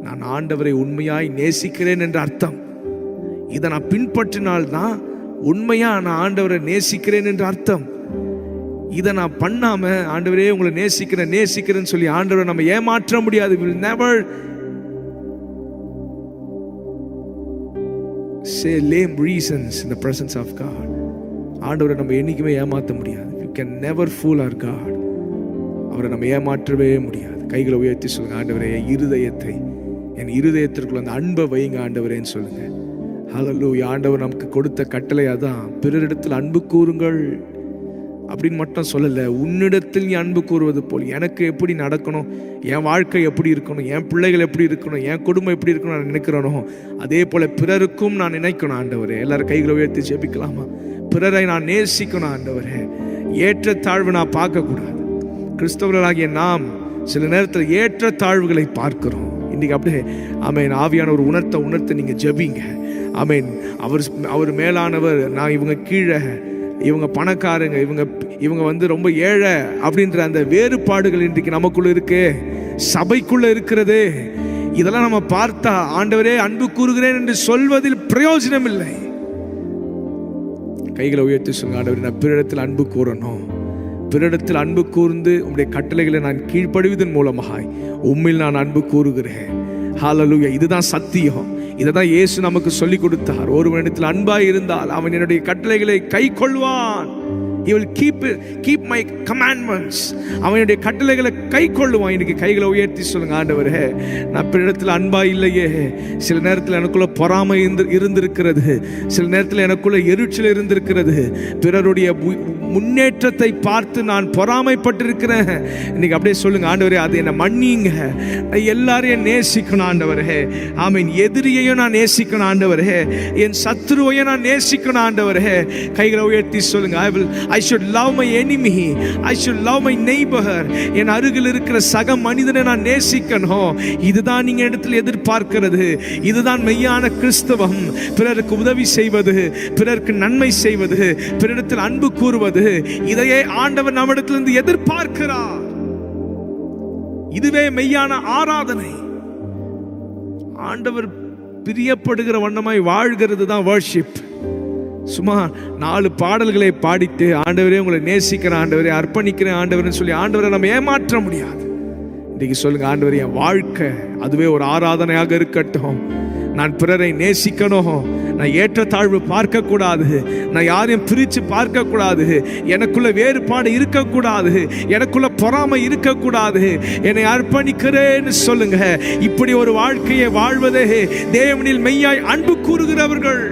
நான் ஆண்டவரை உண்மையாய் நேசிக்கிறேன் என்ற அர்த்தம். இதை நான் பின்பற்றினால்தான் உண்மையா நான் ஆண்டவரை நேசிக்கிறேன் என்ற அர்த்தம். இதை நான் பண்ணாம ஆண்டவரே உங்களை நேசிக்கிறேன்னு சொல்லி ஆண்டவரை நம்ம ஏமாற்ற முடியாது. We will never say lame reasons in the presence of God. ஆண்டவரை நம்ம என்னைக்குமே ஏமாற்ற முடியாது. You can never fool our God. அவரை நம்ம ஏமாற்றவே முடியாது. கைகளை உயர்த்தி சொல்லுங்க, ஆண்டவரே என் இருதயத்திற்குள்ள அந்த அன்பை வைங்க ஆண்டவரேன்னு சொல்லுங்க. ஹல்லேலூயா. ஆண்டவர் நமக்கு கொடுத்த கட்டளை அதான், பிறரிடத்தில் அன்பு கூறுங்கள் அப்படின்னு மட்டும் சொல்லலை. உன்னிடத்தில் நீ அன்பு கூறுவது போல். எனக்கு எப்படி நடக்கணும், என் வாழ்க்கை எப்படி இருக்கணும், என் பிள்ளைகள் எப்படி இருக்கணும், என் குடும்பம் எப்படி இருக்கணும் நான் நினைக்கிறனோ அதே போல பிறருக்கும் நான் நினைக்கணும். ஆண்டவரே எல்லாரும் கைகளை உயர்த்தி ஜெபிக்கலாமா? பிறரை நான் நேசிக்கணும் ஆண்டவரே. ஏற்ற தாழ்வு நான் பார்க்கக்கூடாது. கிறிஸ்தவர்களாகிய நாம் சில நேரத்தில் ஏற்ற தாழ்வுகளை பார்க்கிறோம். இன்னைக்கு அப்படியே ஆமேன் ஆவியான ஒரு உணர்த்த நீங்க ஜெபிங்க. ஆமேன். அவர் மேலானவர், நான் இவங்க கீழே, இவங்க பணக்காரங்க, இவங்க வந்து ரொம்ப ஏழை அப்படின்ற அந்த வேறுபாடுகள் இன்றைக்கு நமக்குள்ள இருக்கு, சபைக்குள்ள இருக்கிறது. இதெல்லாம் நம்ம பார்த்தா ஆண்டவரே அன்பு கூறுகிறேன் என்று சொல்வதில் பிரயோஜனம் இல்லை. கைகளை உயர்த்தி சொல்லுங்க, ஆண்டவரே நான் பிறரிடத்தில் அன்பு கூறணும். பிறரிடத்தில் அன்பு கூர்ந்து உம்முடைய கட்டளைகளை நான் கீழ்ப்படிவதன் மூலமாய் உம்மில் நான் அன்பு கூறுகிறேன். ஹல்லேலூயா. இதுதான் சத்தியம். இதைதான் இயேசு நமக்கு சொல்லி கொடுத்தார். ஒருவனிடத்தில் அன்பாய் இருந்தால் அவன் என்னுடைய கட்டளைகளை கை கொள்வான். He will keep my commandments. அவனுடைய கட்டளைகளை கை கொள்ளுவான். இன்னைக்கு கைகளை உயர்த்தி சொல்லுங்க, ஆண்டவரே நான் பிறரிடத்தில் அன்பா இல்லையே. சில நேரத்தில் எனக்குள்ள பொறாமை இருந்திருக்கிறது, சில நேரத்தில் எனக்குள்ள எரிச்சல் இருந்திருக்கிறது, பிறருடைய முன்னேற்றத்தை பார்த்து நான் பொறாமைப்பட்டிருக்கிறேன். இன்னைக்கு அப்படியே சொல்லுங்க, ஆண்டவரே அதை என்னை மன்னிங்க. எல்லாரையும் நேசிக்கணும் ஆண்டவரே. ஆமீன். எதிரியையும் நான் நேசிக்கணும் ஆண்டவரே, என் சத்துருவையும் நான் நேசிக்கணும் ஆண்டவரே. கைகளை உயர்த்தி சொல்லுங்க, I should love my enemy. I should love my neighbor. என் அருகில் இருக்கிற சக மனிதனை நான் நேசிக்கணும். இதுதான் நீங்க இடத்துல எதிர்பார்க்கிறது. இதுதான் மெய்யான கிறிஸ்தவம். பிறருக்கு உதவி செய்வது, பிறருக்கு நன்மை செய்வது, பிறரிடத்தில் அன்பு கூறுவது, இதையே ஆண்டவர் நம்மிடத்திலிருந்து எதிர்பார்க்கிறார். இதுவே மெய்யான ஆராதனை. ஆண்டவர் பிரியப்படுகிற வண்ணமாய் வாழ்கிறது தான் வர்ஷிப். சும்மா 4 பாடல்களை பாடிட்டு ஆண்டவரே உங்களை நேசிக்கிறேன் ஆண்டவரே, அர்ப்பணிக்கிறேன் ஆண்டவர்னு சொல்லி ஆண்டவரை நம்ம ஏமாற்ற முடியாது. இன்னைக்கு சொல்லுங்க, ஆண்டவரே என் வாழ்க்கை அதுவே ஒரு ஆராதனையாக இருக்கட்டும். நான் பிறரை நேசிக்கணும். நான் ஏற்றத்தாழ்வு பார்க்க கூடாது. நான் யாரையும் பிரித்து பார்க்க கூடாது. எனக்குள்ள வேறுபாடு இருக்கக்கூடாது. எனக்குள்ள பொறாமை இருக்கக்கூடாது. என்னை அர்ப்பணிக்கிறேன்னு சொல்லுங்க. இப்படி ஒரு வாழ்க்கையை வாழ்வதே தேவனில் மெய்யாய் அன்பு கூறுகிறவர்கள்.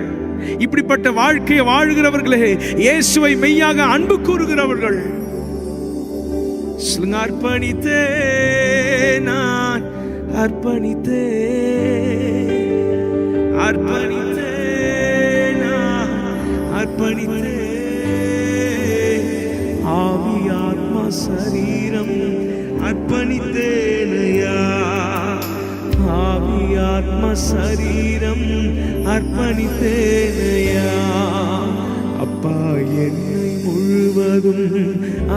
இப்படிப்பட்ட வாழ்க்கையை வாழ்கிறவர்களே இயேசுவை மெய்யாக அன்பு கூறுகிறவர்கள். அர்ப்பணித்தே நான் அர்ப்பணித்தே அர்ப்பணித்தே நான் அர்ப்பணித்தே ஆவி ஆத்மா சரீரம் அர்ப்பணித்தேனையா. ஆவி ஆத்மா சரீரம் அர்ப்பணித்தேனையா. அப்பா என்னை முழுவதும்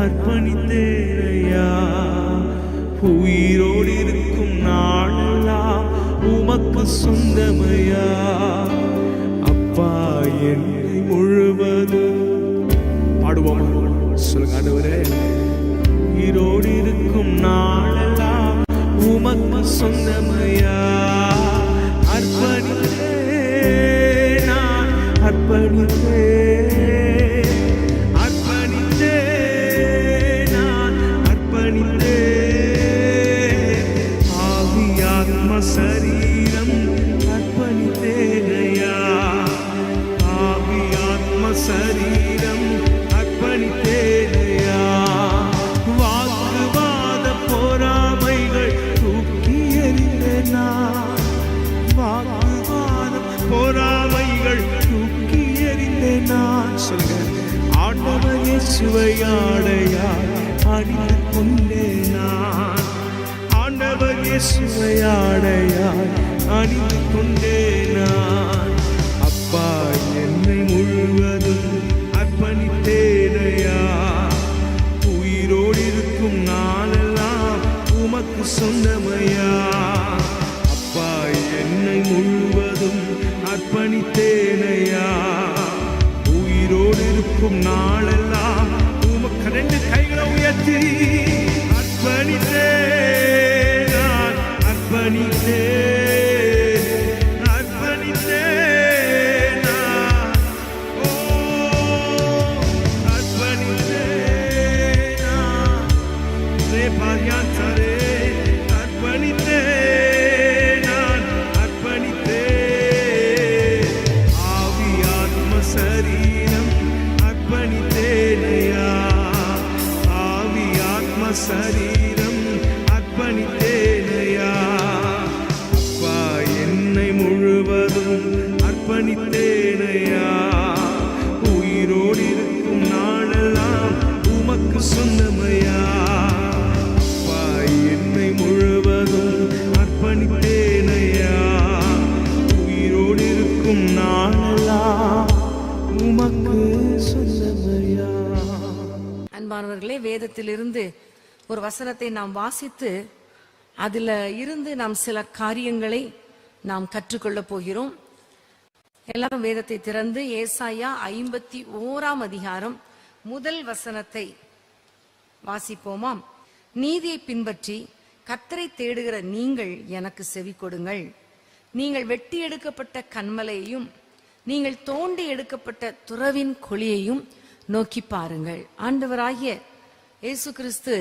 அர்ப்பணித்தேனையா. உயிரோடு இருக்கும் நாளெல்லாம் உமக்கு சொந்தமையா. அப்பா என்னை முழுவதும் பாடுவோம் சொல்லுங்க, ஆண்டவரே உயிரோடு இருக்கும் நாளெல்லாம் உமக்கு சொந்தமையா. அர்ப்பணித்தே நான் அர்ப்பணித்தே அர்ப்பணித்தே நான் அர்ப்பணித்தே ஆவி ஆத்ம சரீரம் அர்ப்பணித்தேனையா. ஆவி ஆத்ம சரீரம் அர்ப்பணித்தேனையா. வாக்கு சுவையாடையாய் அணிந்து கொண்டேன் நான். அப்பா என்னை முழுவதும் அர்ப்பணித்தேனையா. உயிரோடு இருக்கும் நாளெல்லாம் உமக்கு சொந்தமையா. அப்பா என்னை முழுவதும் அர்ப்பணித்தேனையா. உயிரோடு இருக்கும் நாளெல்லாம் உமக்கு. ரெண்டு கைகளை உயர்த்தி அர்ப்பணித்தேன் நான், அர்ப்பணித்தேன், அர்ப்பணித்தேன் நான். ஓ அர்ப்பணித்தேன் நான். ரே பாரியாந்தரே அர்ப்பணித்தேன் நான், அர்ப்பணித்தேன். ஆவி ஆத்ம சரீரம் அர்ப்பணித்தேனையா. ஆவி ஆத்ம சரீரம் அர்ப்பணித்தேனையா. அப்பா என்னை முழுவதும் அர்ப்பணித்தேனையா. உயிரோடு இருக்கும் நாளெல்லாம் உமக்கு சொந்தமையா. அப்பா என்னை முழுவதும் அர்ப்பணித்தேனையா. உயிரோடு இருக்கும் நாளெல்லாம் உமக்கு சொந்தமையா. அன்பானவர்களே, வேதத்திலிருந்து ஒரு வசனத்தை நாம் வாசித்து அதில் இருந்து நாம் சில காரியங்களை நாம் கற்றுக்கொள்ள போகிறோம். எல்லாரும் வேதத்தை திறந்து ஏசாயா 51 அதிகாரம் முதல் வசனத்தை வாசிப்போமாம். நீதியை பின்பற்றி கர்த்தரை தேடுகிற நீங்கள் எனக்கு செவி கொடுங்கள். நீங்கள் வெட்டி எடுக்கப்பட்ட கன்மலையையும் நீங்கள் தோண்டி எடுக்கப்பட்ட துறவின் குழியையும் நோக்கி பாருங்கள். ஆண்டவராகிய இயேசு கிறிஸ்து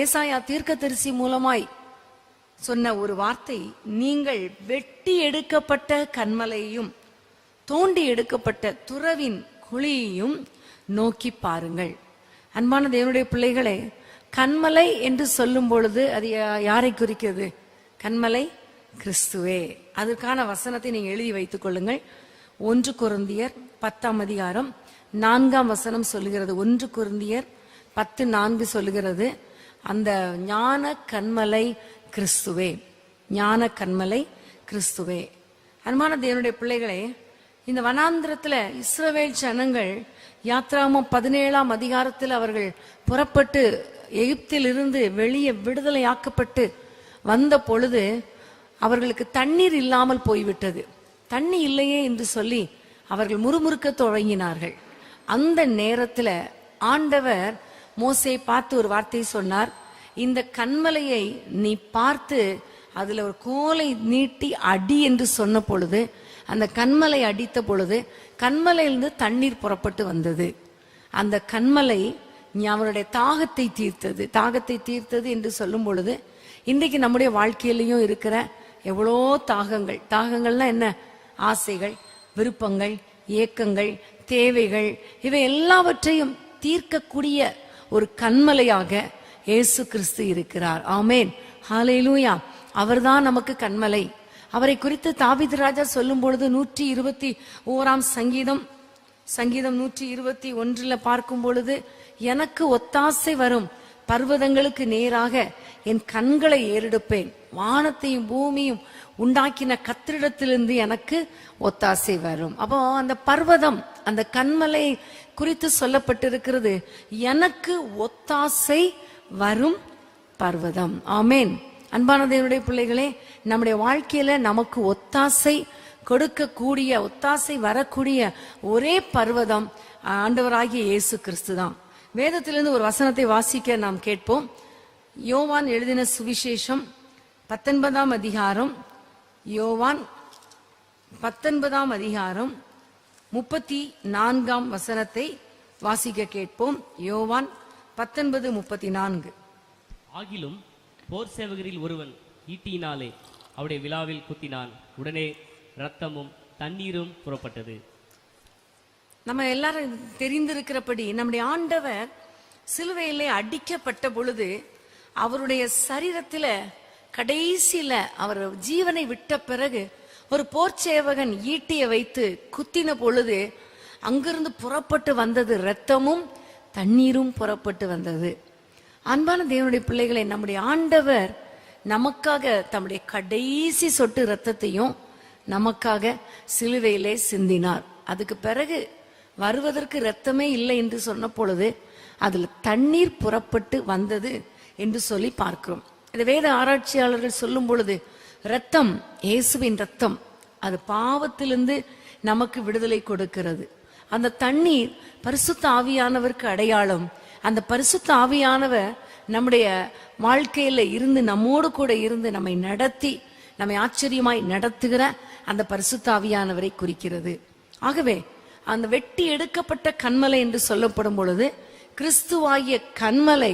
ஏசாயா தீர்க்கதரிசி மூலமாய் சொன்ன ஒரு வார்த்தை, நீங்கள் வெட்டி எடுக்கப்பட்ட கன்மலையையும் தோண்டி எடுக்கப்பட்ட துறவின் குழியையும் நோக்கி பாருங்கள். அன்பான தேவனுடைய பிள்ளைகளே, கன்மலை என்று சொல்லும் பொழுது அது யாரை குறிக்கிறது? கன்மலை கிறிஸ்துவே. அதற்கான வசனத்தை நீங்க எழுதி வைத்துக் கொள்ளுங்கள். 1 கொரிந்தியர் 10 அதிகாரம் 4 வசனம் சொல்லுகிறது. 1 கொரிந்தியர் 10:4 சொல்லுகிறது, அந்த ஞான கன்மலை கிறிஸ்துவே, ஞான கன்மலை கிறிஸ்துவே. அன்பான தேவனுடைய பிள்ளைகளே, இந்த வனாந்திரத்துல இஸ்ரவேல் ஜனங்கள் யாத்ராகமம் 17 அதிகாரத்தில் அவர்கள் புறப்பட்டு எகிப்தில் இருந்து வெளியே விடுதலையாக்கப்பட்டு வந்த பொழுது அவர்களுக்கு தண்ணீர் இல்லாமல் போய்விட்டது. தண்ணி இல்லையே என்று சொல்லி அவர்கள் முறுமுறுக்க தொடங்கினார்கள். அந்த நேரத்துல ஆண்டவர் மோசேயை பார்த்து ஒரு வார்த்தை சொன்னார், இந்த கன்மலையை நீ பார்த்து அதுல ஒரு கோலை நீட்டி அடி என்று சொன்ன பொழுது, அந்த கன்மலை அடித்த பொழுது கன்மலையிலிருந்து தண்ணீர் புறப்பட்டு வந்தது. அந்த கன்மலை அவருடைய தாகத்தை தீர்த்தது. தாகத்தை தீர்த்தது என்று சொல்லும் பொழுது இன்றைக்கு நம்முடைய வாழ்க்கையிலையும் இருக்கிற எவ்வளோ தாகங்கள். தாகங்கள்னா என்ன? ஆசைகள், விருப்பங்கள், ஏக்கங்கள், தேவைகள், இவை எல்லாவற்றையும் தீர்க்கக்கூடிய ஒரு கன்மலையாக இயேசு கிறிஸ்து இருக்கிறார். ஆமேன், ஹல்லேலூயா. அவர்தான் நமக்கு கன்மலை. அவரை குறித்து தாவீது ராஜா சொல்லும் பொழுது 121 சங்கீதம் 121 பார்க்கும் பொழுது, எனக்கு ஒத்தாசை வரும் பர்வதங்களுக்கு நேராக என் கண்களை ஏறெடுப்பேன், வானத்தையும் பூமியும் உண்டாக்கின கர்த்தரிடத்திலிருந்து எனக்கு ஒத்தாசை வரும். அப்போ அந்த பர்வதம், அந்த கன்மலை குறித்து சொல்லப்பட்டிருக்கிறது, எனக்கு ஒத்தாசை வரும் பர்வதம். ஆமேன். அன்பான தேவனுடைய பிள்ளைகளே, நம்முடைய வாழ்க்கையில நமக்கு ஒத்தாசை கொடுக்கக்கூடிய, ஒத்தாசை வரக்கூடிய ஒரே பர்வதம் ஆண்டவராகிய இயேசு கிறிஸ்து தான். வேதத்திலிருந்து ஒரு வசனத்தை வாசிக்க நாம் கேட்போம். யோவான் எழுதின சுவிசேஷம் 19 அதிகாரம், யோவான் 19 அதிகாரம் 34 வசனத்தை வாசிக்க கேட்போம். யோவான் 19:34. ஆகிலும் போர் சேவகரில் ஒருவன் ஈட்டியினாலே அவருடைய விலாவில் குத்தினான், உடனே இரத்தமும் தண்ணீரும் புறப்பட்டது. நம்ம எல்லாரும் தெரிந்திருக்கிறபடி நம்முடைய ஆண்டவர் சிலுவையிலே அடிக்கப்பட்ட பொழுது அவருடைய சரீரத்துல கடைசியில அவர் ஜீவனை விட்ட பிறகு ஒரு போர்ச்சேவகன் ஈட்டியை வைத்து குத்தின பொழுது அங்கிருந்து புறப்பட்டு வந்தது இரத்தமும் தண்ணீரும் புறப்பட்டு வந்தது. அன்பான தேவனுடைய பிள்ளைகளை, நம்முடைய ஆண்டவர் நமக்காக தம்முடைய கடைசி சொட்டு இரத்தத்தையும் நமக்காக சிலுவையிலே சிந்தினார். அதுக்கு பிறகு வருவதற்கு இரத்தமே இல்லை என்று சொன்ன பொழுது அதுல தண்ணீர் புறப்பட்டு வந்தது என்று சொல்லி பார்க்கிறோம். இந்த வேத ஆராய்ச்சியாளர்கள் சொல்லும் பொழுது இரத்தம், இயேசுவின் இரத்தம், அது பாவத்திலிருந்து நமக்கு விடுதலை கொடுக்கிறது. அந்த தண்ணீர் பரிசுத்த ஆவியானவருக்கு அடையாளம். அந்த பரிசுத்த ஆவியானவர் நம்முடைய வாழ்க்கையில இருந்து நம்மோடு கூட இருந்து நம்மை நடத்தி நம்மை ஆச்சரியமாய் நடத்துகிற அந்த பரிசுத்த ஆவியானவரை குறிக்கிறது. ஆகவே அந்த வெட்டி எடுக்கப்பட்ட கன்மலை என்று சொல்லப்படும் பொழுது கிறிஸ்துவாகிய கன்மலை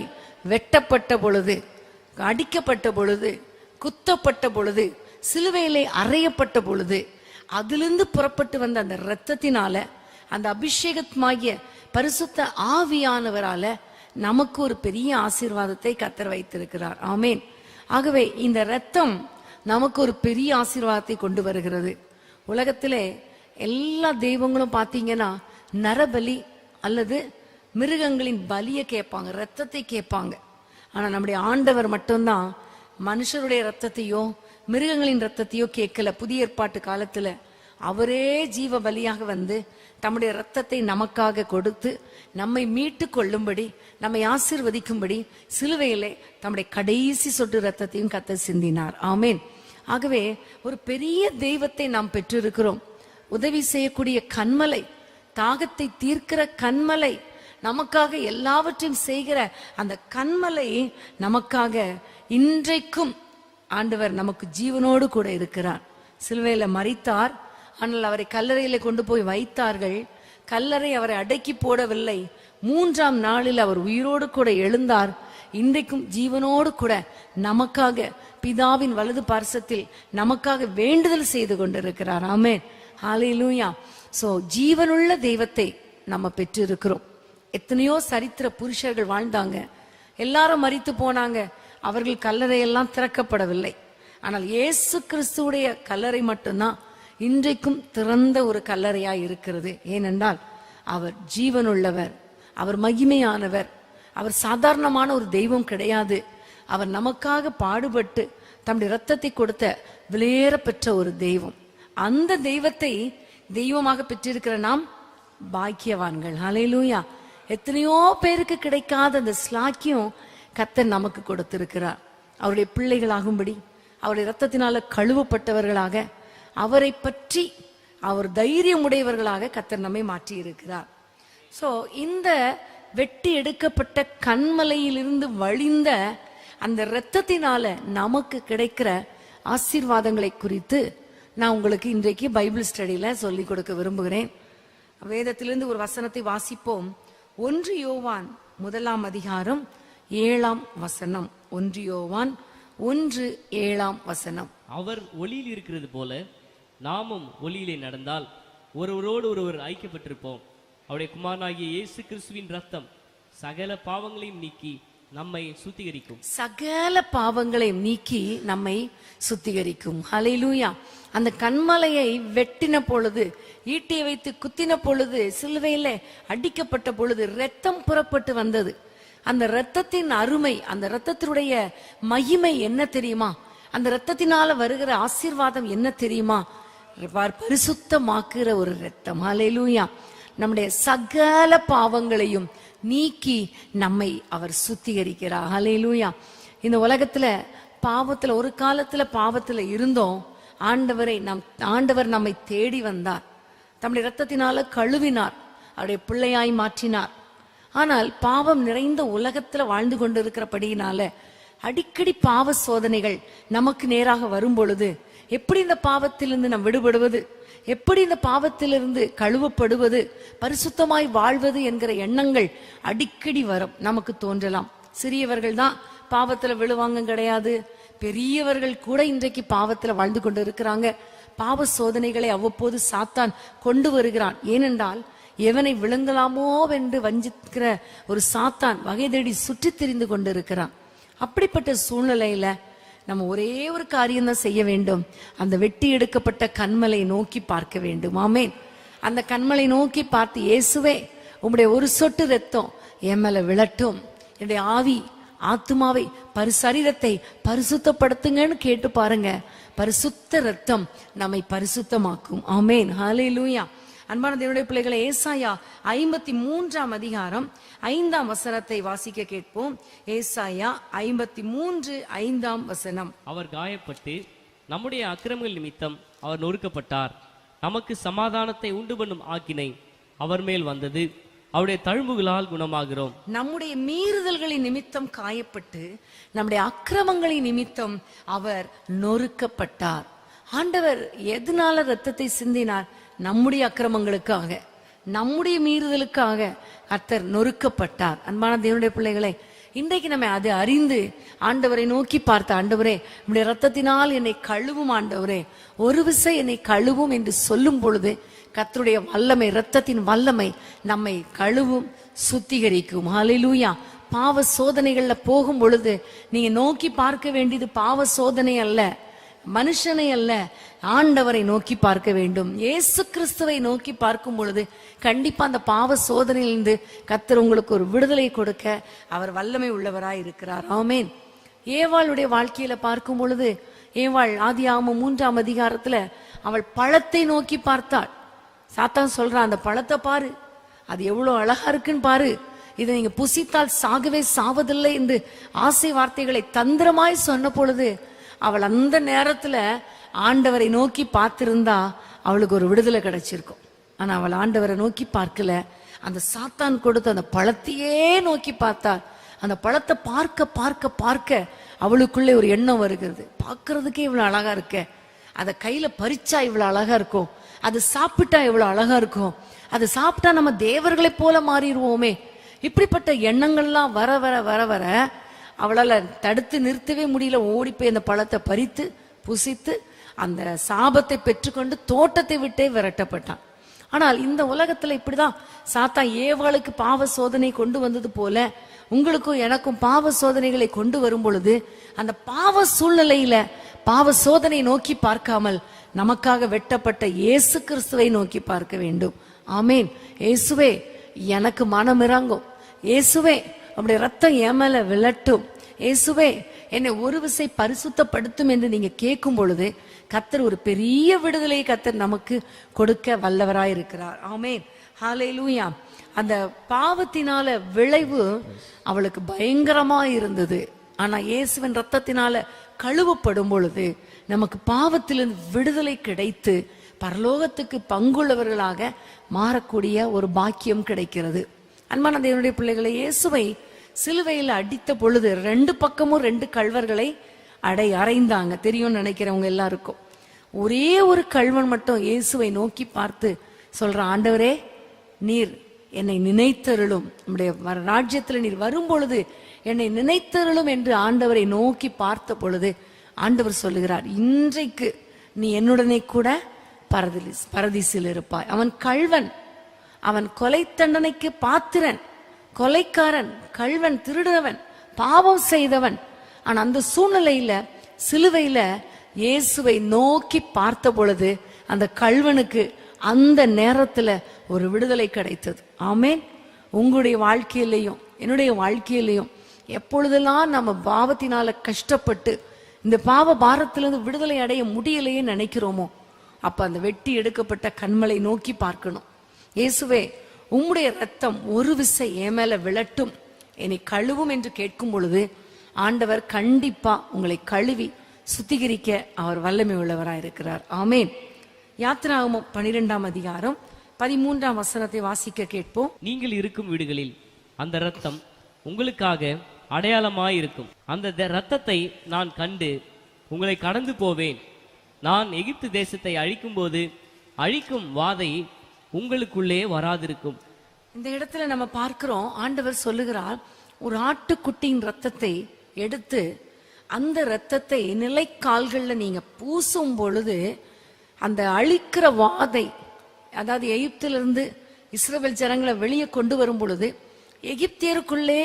வெட்டப்பட்ட பொழுது, அடிக்கப்பட்ட பொழுது, குத்தப்பட்ட பொழுது, சிலுவையிலே அறையப்பட்ட பொழுது அதிலிருந்து புறப்பட்டு வந்த அந்த இரத்தத்தினால, அந்த அபிஷேகமாகிய பரிசுத்த ஆவியானவரால நமக்கு ஒரு பெரிய ஆசீர்வாதத்தை கர்த்தர் வைத்திருக்கிறார். ஆமேன். ஆகவே இந்த இரத்தம் நமக்கு ஒரு பெரிய ஆசீர்வாதத்தை கொண்டு வருகிறது. உலகத்திலே எல்லா தெய்வங்களும் பார்த்தீங்கன்னா நரபலி அல்லது மிருகங்களின் பலியை கேட்பாங்க, ரத்தத்தை கேட்பாங்க. ஆனா நம்முடைய ஆண்டவர் மட்டும்தான் மனுஷருடைய ரத்தத்தையோ மிருகங்களின் ரத்தத்தையோ கேட்கல. புதிய ஏற்பாட்டு காலத்துல அவரே ஜீவ பலியாக வந்து தம்முடைய ரத்தத்தை நமக்காக கொடுத்து நம்மை மீட்டு கொள்ளும்படி, நம்மை ஆசீர்வதிக்கும்படி சிலுவையிலே தம்முடைய கடைசி சொட்டு ரத்தத்தையும் கர்த்தர் சிந்தினார். ஆமேன். ஆகவே ஒரு பெரிய தெய்வத்தை நாம் பெற்றிருக்கிறோம். உதவி செய்யக்கூடிய கன்மலை, தாகத்தை தீர்க்கிற கன்மலை, நமக்காக எல்லாவற்றையும் செய்கிற அந்த கன்மலை நமக்காக இன்றைக்கும் ஆண்டவர் நமக்கு ஜீவனோடு கூட இருக்கிறார். சிலுவையில மரித்தார், ஆனால் அவரை கல்லறையில கொண்டு போய் வைத்தார்கள். கல்லறை அவரை அடக்கி போடவில்லை. 3ஆம் நாளில் அவர் உயிரோடு கூட எழுந்தார். இன்றைக்கும் ஜீவனோடு கூட நமக்காக பிதாவின் வலது பார்சத்தில் நமக்காக வேண்டுதல் செய்து கொண்டிருக்கிறார். ஆமென். ஹல்லேலூயா. சோ ஜீவனுள்ள தெய்வத்தை நம்ம பெற்றிருக்கிறோம். எத்தனையோ சரித்திர புருஷர்கள் வாழ்ந்தாங்க, எல்லாரும் மரித்து போனாங்க, அவர்கள் கல்லறையெல்லாம் திறக்கப்படவில்லை. ஆனால் இயேசு கிறிஸ்துவுடைய கல்லறை மட்டும்தான் இன்றைக்கும் திறந்த ஒரு கல்லறையாய் இருக்கிறது. ஏனென்றால் அவர் ஜீவனுள்ளவர், அவர் மகிமையானவர், அவர் சாதாரணமான ஒரு தெய்வம் கிடையாது. அவர் நமக்காக பாடுபட்டு தம்முடைய இரத்தத்தை கொடுத்த விலையேற பெற்ற ஒரு தெய்வம். அந்த தெய்வத்தை தெய்வமாக பெற்றிருக்கிற நாம் பாக்கியவான்கள். ஹல்லேலூயா. எத்தனையோ பேருக்கு கிடைக்காத அந்த ஸ்லாக்கியம் கர்த்தர் நமக்கு கொடுத்திருக்கிறார். அவருடைய பிள்ளைகளாகும்படி, அவருடைய இரத்தத்தினால கழுவப்பட்டவர்களாக, அவரை பற்றி அவர் தைரியம் உடையவர்களாக கர்த்தர் நம்மை மாற்றி இருக்கிறார். சோ இந்த வெட்டி எடுக்கப்பட்ட கன்மலையிலிருந்து வழிந்த அந்த இரத்தத்தினால நமக்கு கிடைக்கிற ஆசீர்வாதங்களை குறித்து நான் உங்களுக்கு இன்றைக்கு பைபிள் ஸ்டடியில சொல்லிக் கொடுக்க விரும்புகிறேன். வேதத்திலிருந்து ஒரு வசனத்தை வாசிப்போம். 1 யோவான் 1ஆம் அதிகாரம் 7ஆம் வசனம். 1 யோவான் 1:7 வசனம். அவர் ஒளியில் இருக்கிறது போல நாமும் ஒளியிலே நடந்தால் ஒருவரோடு ஒருவர் ஐக்கியப்பட்டிருப்போம். அவருடைய குமாரனாகிய இயேசு கிறிஸ்துவின் ரத்தம் சகல பாவங்களையும் நீக்கி நம்மை சுத்திகரிக்கும். சகல பாவங்களையும் நீக்கி நம்மை சுத்திகரிக்கும். ஹல்லேலூயா. அந்த கன்மலையை வெட்டின பொழுது, ஈட்டியை வைத்து குத்தின பொழுது, சிலுவையில அடிக்கப்பட்ட பொழுது இரத்தம் புறப்பட்டு வந்தது. அந்த இரத்தத்தின் அருமை, அந்த இரத்தத்தினுடைய மகிமை என்ன தெரியுமா? அந்த இரத்தத்தினால வருகிற ஆசீர்வாதம் என்ன தெரியுமா? பரிசுத்தமாக்குற ஒரு இரத்தம். ஹல்லேலூயா. நம்முடைய சகல பாவங்களையும் நீக்கி நம்மை அவர் சுத்திகரிக்கிறார். ஹல்லேலூயா. இந்த உலகத்துல பாவத்துல, ஒரு காலத்துல பாவத்துல இருந்தோம். ஆண்டவர் நம்மை தேடி வந்தார், தம்முடைய இரத்தத்தினால கழுவினார், அவருடைய பிள்ளையாய் மாற்றினார். ஆனால் பாவம் நிறைந்த உலகத்துல வாழ்ந்து கொண்டிருக்கிறபடியினால அடிக்கடி பாவ சோதனைகள் நமக்கு நேராக வரும் பொழுது, எப்படி இந்த பாவத்திலிருந்து நாம் விடுபடுவது, எப்படி இந்த பாவத்திலிருந்து கழுவப்படுவது, பரிசுத்தமாய் வாழ்வது என்கிற எண்ணங்கள் அடிக்கடி வரும். நமக்கு தோன்றலாம் சிறியவர்கள் தான் பாவத்துல விழுவாங்க கிடையாது, பெரியவர்கள் கூட இன்றைக்கு பாவத்துல வாழ்ந்து கொண்டு இருக்கிறாங்க. பாவ சோதனைகளை அவ்வப்போது சாத்தான் கொண்டு வருகிறான். ஏனென்றால் எவனை விழுங்கலாமோ என்று வஞ்சிக்கிற ஒரு சாத்தான் வகை தேடி சுற்றி திரிந்து கொண்டிருக்கிறான். அப்படிப்பட்ட சூழ்நிலையில நம்ம ஒரே ஒரு காரியம் தான் செய்ய வேண்டும். அந்த வெட்டி எடுக்கப்பட்ட கன்மலை நோக்கி பார்க்க வேண்டும். ஆமென். அந்த கன்மலை நோக்கி பார்த்து, இயேசுவே உம்முடைய ஒரு சொட்டு ரத்தம் என் மேல விழட்டும், என்னுடைய ஆவி ஆத்துமாவை சரீரத்தை பரிசுத்தப்படுத்துங்கன்னு கேட்டு பாருங்க. பரிசுத்த ரத்தம் நம்மை பரிசுத்தமாக்கும். ஆமேன், ஹல்லேலூயா. அன்பான தேவனுடைய பிள்ளைகளை, ஏசாயா 53ஆம் அதிகாரம் 5ஆம் வசனத்தை வாசிக்க கேட்போம். ஏசாயா 53:5ஆம் வசனம். அவர் காயப்பட்டு நம்முடைய அக்கிரமங்கள் நிமித்தம் அவர் நொறுக்கப்பட்டார். நமக்கு சமாதானத்தை உண்டு பண்ணும் ஆக்கினை அவர் மேல் வந்தது. அவருடைய தழும்புகளால் குணமாகிறோம். நம்முடைய மீறுதல்களின் நிமித்தம் காயப்பட்டு நம்முடைய அக்கிரமங்களின் நிமித்தம் அவர் நொறுக்கப்பட்டார். ஆண்டவர் எதனால ரத்தத்தை சிந்தினார்? நம்முடைய அக்கிரமங்களுக்காக, நம்முடைய மீறுதலுக்காக கர்த்தர் நொறுக்கப்பட்டார். அன்பான தேவனுடைய பிள்ளைகளை, இன்றைக்கு நம்ம அதை அறிந்து ஆண்டவரை நோக்கி பார்த்த, ஆண்டவரே நம்முடைய ரத்தத்தினால் என்னை கழுவும், ஆண்டவரே ஒரு விசை என்னை கழுவும் என்று சொல்லும் பொழுது கர்த்தருடைய வல்லமை, இரத்தத்தின் வல்லமை நம்மை கழுவும், சுத்திகரிக்கும். ஹல்லேலூயா. பாவ சோதனைகள்ல போகும் பொழுது நீங்க நோக்கி பார்க்க வேண்டியது பாவ சோதனை அல்ல, மனுஷனை அல்ல, ஆண்டவரை நோக்கி பார்க்க வேண்டும். இயேசு கிறிஸ்துவை நோக்கி பார்க்கும் பொழுது கண்டிப்பா அந்த பாவ சோதனையிலிருந்து கர்த்தர் உங்களுக்கு ஒரு விடுதலை கொடுக்க அவர் வல்லமை உள்ளவராய் இருக்கிறார். ஆமென். ஏவாளுடைய வாழ்க்கையில பார்க்கும் பொழுது, ஏவாள் ஆதியாகமம் 3ஆம் அதிகாரத்துல அவள் பழத்தை நோக்கி பார்த்தாள். சாத்தான் சொல்றான், அந்த பழத்தை பாரு, அது எவ்வளவு அழகா இருக்குன்னு பாரு, இதை நீங்க புசித்தால் சாகவே சாவதில்லை என்று ஆசை வார்த்தைகளை தந்திரமாய் சொன்ன பொழுது அவள் அந்த நேரத்துல ஆண்டவரை நோக்கி பார்த்திருந்தா அவளுக்கு ஒரு விடுதலை கிடைச்சிருக்கும். ஆனா அவள் ஆண்டவரை நோக்கி பார்க்கல, அந்த சாத்தான் கொடுத்த அந்த பழத்தையே நோக்கி பார்த்தாள். அந்த பழத்தை பார்க்க பார்க்க பார்க்க அவளுக்குள்ளே ஒரு எண்ணம் வருகிறது, பார்க்கறதுக்கே இவ்வளவு அழகா இருக்க, அதை கையில பறிச்சா இவ்வளவு அழகா இருக்கும், அது சாப்பிட்டா இவ்வளவு அழகா இருக்கும், அது சாப்பிட்டா நம்ம தேவர்களை போல மாறிடுவோமே. இப்படிப்பட்ட எண்ணங்கள்லாம் வர வர வர வர அவளால தடுத்து நிறுத்தவே முடியல. ஓடி போய் அந்த பழத்தை பறித்து புசித்து அந்த சாபத்தை பெற்றுக்கொண்டு தோட்டத்தை விட்டே விரட்டப்பட்டான். ஆனால் இந்த உலகத்துல இப்படிதான் சாத்தான் ஏவாளுக்கு பாவ சோதனை கொண்டு வந்தது போல உங்களுக்கும் எனக்கும் பாவ சோதனைகளை கொண்டு வரும் பொழுது அந்த பாவ சூழ்நிலையில பாவ சோதனை நோக்கி பார்க்காமல் நமக்காக வெட்டப்பட்ட இயேசு கிறிஸ்துவை நோக்கி பார்க்க வேண்டும். ஆமேன். இயேசுவே எனக்கு மனம் இறங்கும், இயேசுவே நம்முடைய ரத்தம் என் மேல விழட்டும், இயேசுவே என்னை ஒரு விசை பரிசுத்தப்படுத்தும் என்று நீங்க கேட்கும் பொழுது கர்த்தர் ஒரு பெரிய விடுதலையை கர்த்தர் நமக்கு கொடுக்க வல்லவராயிருக்கிறார். ஆமென், ஹல்லேலூயா. அந்த பாவத்தினால விளைவு அவளுக்கு பயங்கரமா இருந்தது. ஆனா இயேசுவின் ரத்தத்தினால கழுவப்படும் பொழுது நமக்கு பாவத்திலிருந்து விடுதலை கிடைத்து பரலோகத்துக்கு பங்குள்ளவர்களாக மாறக்கூடிய ஒரு பாக்கியம் கிடைக்கிறது. அன்பான தேவனுடைய பிள்ளைகளை, இயேசுவை சிலுவையில் அடித்த பொழுது 2 பக்கமும் 2 கள்வர்களை அறைந்தாங்க. தெரியும் நினைக்கிறவங்க எல்லாருக்கும். ஒரே ஒரு கள்வன் மட்டும் இயேசுவை நோக்கி பார்த்து சொல்ற, ஆண்டவரே நீர் என்னை நினைத்தருளும், நம்முடைய ராஜ்யத்துல நீர் வரும் பொழுது என்னை நினைத்தருளும் என்று ஆண்டவரை நோக்கி பார்த்த பொழுது ஆண்டவர் சொல்லுகிறார், இன்றைக்கு நீ என்னுடனே கூட பரதீசில் இருப்பாய். அவன் கள்வன், அவன் கொலை தண்டனைக்கு பாத்திரன், கொலைக்காரன், கள்வன், திருடுறவன், பாவம் செய்தவன். ஆனா அந்த சூழ்நிலையில சிலுவையில இயேசுவை நோக்கி பார்த்த பொழுது அந்த கள்வனுக்கு அந்த நேரத்துல ஒரு விடுதலை கிடைத்தது. ஆமேன். உங்களுடைய வாழ்க்கையிலையும் என்னுடைய வாழ்க்கையிலையும் எப்பொழுதெல்லாம் நம்ம பாவத்தினால கஷ்டப்பட்டு இந்த பாவ பாரத்திலிருந்து விடுதலை அடைய முடியலையே நினைக்கிறோமோ அப்ப அந்த வெட்டி எடுக்கப்பட்ட கண்மலை நோக்கி பார்க்கணும். இயேசுவே உம்முடைய ரத்தம் ஒரு விசை என் மேல விழட்டும், என்னை கழுவும் என்று கேட்கும் பொழுது ஆண்டவர் கண்டிப்பா உங்களை கழுவி சுத்திகரிக்க அவர் வல்லமை உள்ளவராயிருக்கிறார். ஆமேன். யாத்திராகமம் 12ஆம் அதிகாரம் 13ஆம் வசனத்தை வாசிக்க கேட்போம். நீங்கள் இருக்கும் வீடுகளில் அந்த இரத்தம் உங்களுக்காக அடையாளமாயிருக்கும். அந்த இரத்தத்தை நான் கண்டு உங்களை கடந்து போவேன். நான் எகிப்து தேசத்தை அழிக்கும் போது அழிக்கும் வாதை உங்களுக்குள்ளே வராதிருக்கும். இந்த இடத்துல நம்ம பார்க்கிறோம், ஆண்டவர் சொல்லுகிறார், ஒரு ஆட்டுக்குட்டியின் ரத்தத்தை எடுத்து அந்த ரத்தத்தை நிலைக்கால்கள்ல நீங்க பூசும் பொழுது அந்த அழிக்கிற வாதை, அதாவது எகிப்திலிருந்து இஸ்ரவேல் ஜனங்களை வெளியே கொண்டு வரும் பொழுது எகிப்தியருக்குள்ளே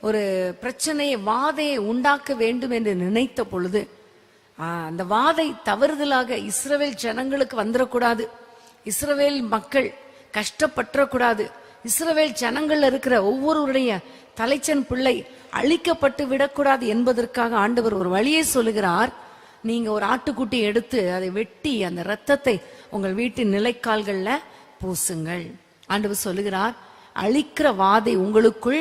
ஒரு பிரச்சனையை, வாதையை உண்டாக்க வேண்டும் என்று நினைத்த பொழுது அந்த வாதை தவறுதலாக இஸ்ரவேல் ஜனங்களுக்கு வந்துடக்கூடாது, இஸ்ரவேல் மக்கள் கஷ்டப்பற்றக்கூடாது, இஸ்ரவேல் ஜனங்கள்ல இருக்கிற ஒவ்வொருவருடைய தலைச்சன் பிள்ளை அழிக்கப்பட்டு விடக்கூடாது என்பதற்காக ஆண்டவர் ஒரு வழியை சொல்லுகிறார். நீங்க ஒரு ஆட்டுக்குட்டி எடுத்து அதை வெட்டி அந்த இரத்தத்தை உங்கள் வீட்டின் நிலைக்கால்கள்ல பூசுங்கள். ஆண்டவர் சொல்லுகிறார், அழிக்கிற வாதை உங்களுக்குள்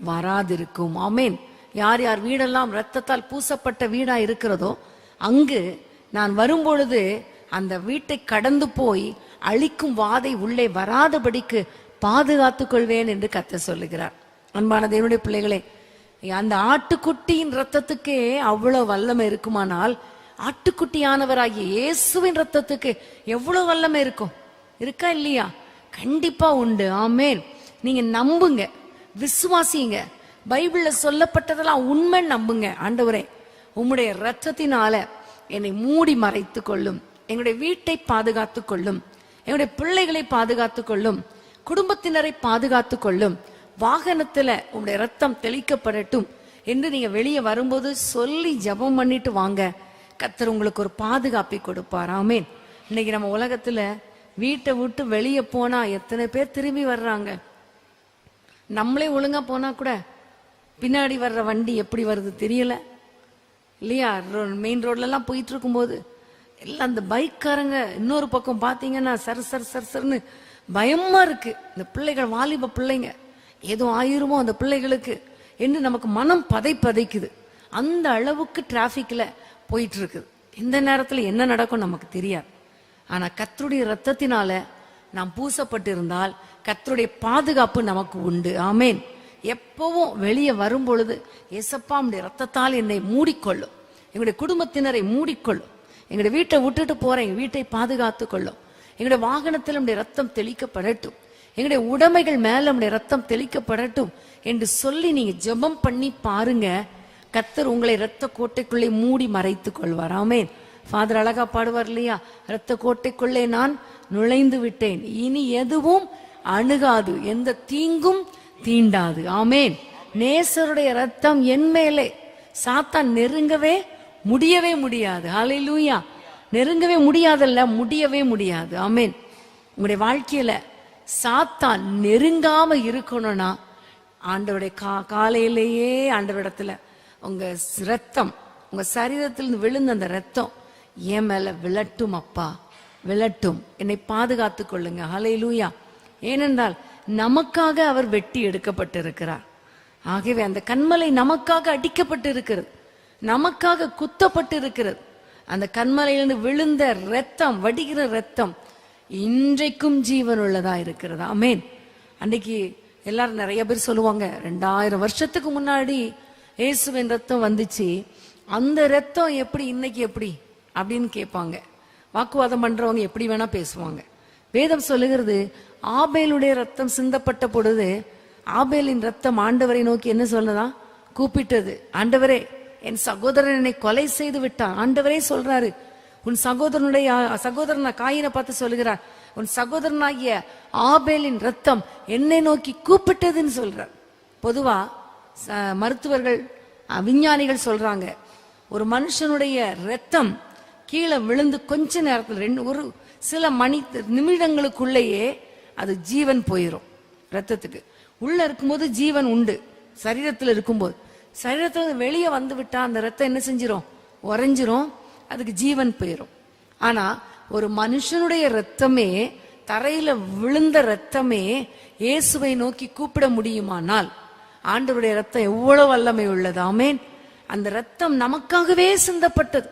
வராதிருக்கும். ஆமென். யார் யார் வீடெல்லாம் இரத்தத்தால் பூசப்பட்ட வீடா இருக்கிறதோ அங்கு நான் வரும்பொழுது அந்த வீட்டை கடந்து போய் அழிக்கும் வாதை உள்ளே வராதபடிக்கு பாதுகாத்துக் கொள்வேன் என்று கர்த்தர் சொல்லுகிறார். அன்பான தேவனுடைய பிள்ளைகளே, அந்த ஆட்டுக்குட்டியின் ரத்தத்துக்கே அவ்வளவு வல்லமை இருக்குமானால் ஆட்டுக்குட்டியானவராகிய இயேசுவின் ரத்தத்துக்கு எவ்வளவு வல்லமை இருக்கும்? இருக்கா இல்லையா? கண்டிப்பா உண்டு. ஆமென். நீங்க நம்புங்க, விசுவாசிங்க. பைபிள்ல சொல்லப்பட்டதெல்லாம் உண்மை நம்புங்க. ஆண்டவரே, உம்முடைய ரத்தத்தினால என்னை மூடி மறைத்துக் கொள்ளும், எங்களுடைய வீட்டை பாதுகாத்துக் கொள்ளும், எங்களுடைய பிள்ளைகளை பாதுகாத்துக் கொள்ளும், குடும்பத்தினரை பாதுகாத்துக் கொள்ளும், வாகனத்துல உங்களுடைய ரத்தம் தெளிக்கப்படட்டும் என்று நீங்க வெளியே வரும்போது சொல்லி ஜெபம் பண்ணிட்டு வாங்க. கர்த்தர் உங்களுக்கு ஒரு பாதுகாப்பை கொடுப்பார். ஆமென். இன்னைக்கு நம்ம உலகத்துல வீட்டை விட்டு வெளியே போனா எத்தனை பேர் திரும்பி வர்றாங்க. நம்மளே ஒழுங்கா போனா கூட பின்னாடி வர்ற வண்டி எப்படி வருது தெரியல இல்லையா? மெயின் ரோட்ல எல்லாம் போயிட்டு இருக்கும்போது எல்லாம் அந்த பைக்காரங்க இன்னொரு பக்கம் பாத்தீங்கன்னா சர் சர் சர் சர்னு பயமா இருக்கு. இந்த பிள்ளைகள், வாலிப பிள்ளைங்க, ஏதோ ஆயிருமோ அந்த பிள்ளைகளுக்கு என்று நமக்கு மனம் பதைக்குது. அந்த அளவுக்கு டிராபிக்ல போயிட்டு இருக்குது. இந்த நேரத்துல என்ன நடக்கும் நமக்கு தெரியாது. ஆனா கர்த்தருடைய ரத்தத்தினால நாம் பூசப்பட்டிருந்தால் கர்த்தருடைய பாதுகாப்பு நமக்கு உண்டு. ஆமென். எப்பவும் வெளியே வரும் பொழுது ஏசப்பா உம்முடைய ரத்தத்தால் என்னை மூடிக்கொள்ளும், எங்களுடைய குடும்பத்தினரை மூடிக்கொள்ளும், எங்களுடைய வீட்டை விட்டுட்டு போற எங்க வீட்டை பாதுகாத்துக் கொள்ளும், எங்களுடைய வாகனத்தில் உம்முடைய ரத்தம் தெளிக்கப்படட்டும், எங்களுடைய உடைமைகள் மேல உம்முடைய ரத்தம் தெளிக்கப்படட்டும் என்று சொல்லி நீங்க ஜெபம் பண்ணி பாருங்க. கர்த்தர் உங்களை இரத்த கோட்டைக்குள்ளே மூடி மறைத்துக் கொள்வார். ஆமென். ஃபாதர் அழகா பாடுவார் இல்லையா? இரத்த கோட்டைக்குள்ளே நான் நுழைந்து விட்டேன், இனி எதுவும் அணுகாது, எந்த தீங்கும் தீண்டாது. ஆமென். நேசருடைய ரத்தம் என் மேலே, சாத்தான் நெருங்கவே முடியவே முடியாது. ஹல்லேலூயா. நெருங்கவே முடியாதல்ல, முடியவே முடியாது. ஆமென். உங்களுடைய வாழ்க்கையில சாத்தான் நெருங்காம இருக்கணும்னா ஆண்டவருடைய காலையிலேயே ஆண்டவரிடத்துல உங்க ரத்தம், உங்க சரீரத்திலிருந்து விழுந்த அந்த ரத்தம் என் மேல விழட்டும், அப்பா விழட்டும், என்னை பாதுகாத்துக் கொள்ளுங்க. ஹல்லேலூயா. ஏனென்றால் நமக்காக அவர் வெட்டி எடுக்கப்பட்டிருக்கிறார். ஆகவே அந்த கன்மலை நமக்காக அடிக்கப்பட்டு இருக்கிறது, நமக்காக குத்தப்பட்டு இருக்கிறது. அந்த கன்மலையிலிருந்து விழுந்த ரத்தம், வடிகிற ரத்தம் இன்றைக்கும் ஜீவன் உள்ளதா இருக்கிறது. ஆமென். அன்னைக்கு எல்லாரும் நிறைய பேர் சொல்லுவாங்க, 2000 வருஷத்துக்கு முன்னாடி இயேசுவின் ரத்தம் வந்துச்சு, அந்த ரத்தம் எப்படி இன்னைக்கு எப்படி அப்படின்னு கேட்பாங்க. வாக்குவாதம் பண்றவங்க எப்படி வேணா பேசுவாங்க. வேதம் சொல்லுகிறது, ஆபேலுடைய ரத்தம் சிந்தப்பட்ட பொழுது ஆபேலின் ரத்தம் ஆண்டவரை நோக்கி என்ன சொன்னதா? கூப்பிட்டது. ஆண்டவரே, என் சகோதரன் என்னை கொலை செய்து விட்டான். ஆண்டவரே சொல்றாரு, உன் சகோதரன் காயினை பார்த்து சொல்லுகிறார், உன் சகோதரனாகிய ஆபேலின் ரத்தம் என்னை நோக்கி கூப்பிட்டதுன்னு சொல்றார். பொதுவா மருத்துவர்கள், விஞ்ஞானிகள் சொல்றாங்க, ஒரு மனுஷனுடைய ரத்தம் கீழே விழுந்து கொஞ்ச நேரத்தில் ஒரு சில நிமிடங்களுக்குள்ளேயே அது ஜீவன் போயிடும். ரத்தத்துக்கு உள்ள இருக்கும்போது ஜீவன் உண்டு, சரீரத்தில் இருக்கும்போது. சரீரத்துல வெளியே வந்து விட்டா அந்த ரத்தம் என்ன செஞ்சிரும்? உறைஞ்சிரும், அதுக்கு ஜீவன் போயிடும். ஆனா ஒரு மனுஷனுடைய ரத்தமே, தரையில விழுந்த ரத்தமே இயேசுவை நோக்கி கூப்பிட முடியுமானால் ஆண்டவருடைய ரத்தம் எவ்வளவு வல்லமை உள்ளது. ஆமென். அந்த ரத்தம் நமக்காகவே சிந்தப்பட்டது,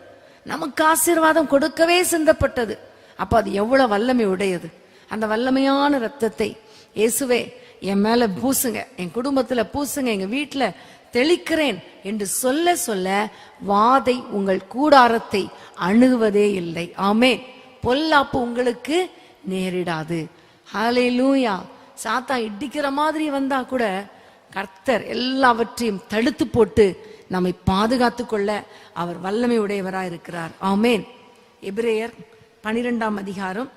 நமக்கு ஆசீர்வாதம் கொடுக்கவே சிந்தப்பட்டது. அப்ப அது எவ்வளவு வல்லமை உடையது. அந்த வல்லமையான ரத்தத்தை இயேசுவே என் மேல பூசுங்க, என் குடும்பத்துல பூசுங்க, எங்க வீட்டுல தெளிக்கிறேன் என்று சொல்ல சொல்ல வாதை உங்கள் கூடாரத்தை அணுகுவதே இல்லை. ஆமென். பொல்லாப்பு உங்களுக்கு நேரிடாது. ஹல்லேலூயா. சாத்தா இடிக்கிற மாதிரி வந்தா கூட கர்த்தர் எல்லாவற்றையும் தடுத்து போட்டு நம்மை பாதுகாத்துக் கொள்ள அவர் வல்லமை உடையவராய் இருக்கிறார். ஆமென். எபிரேயர் 12ஆம் அதிகாரம்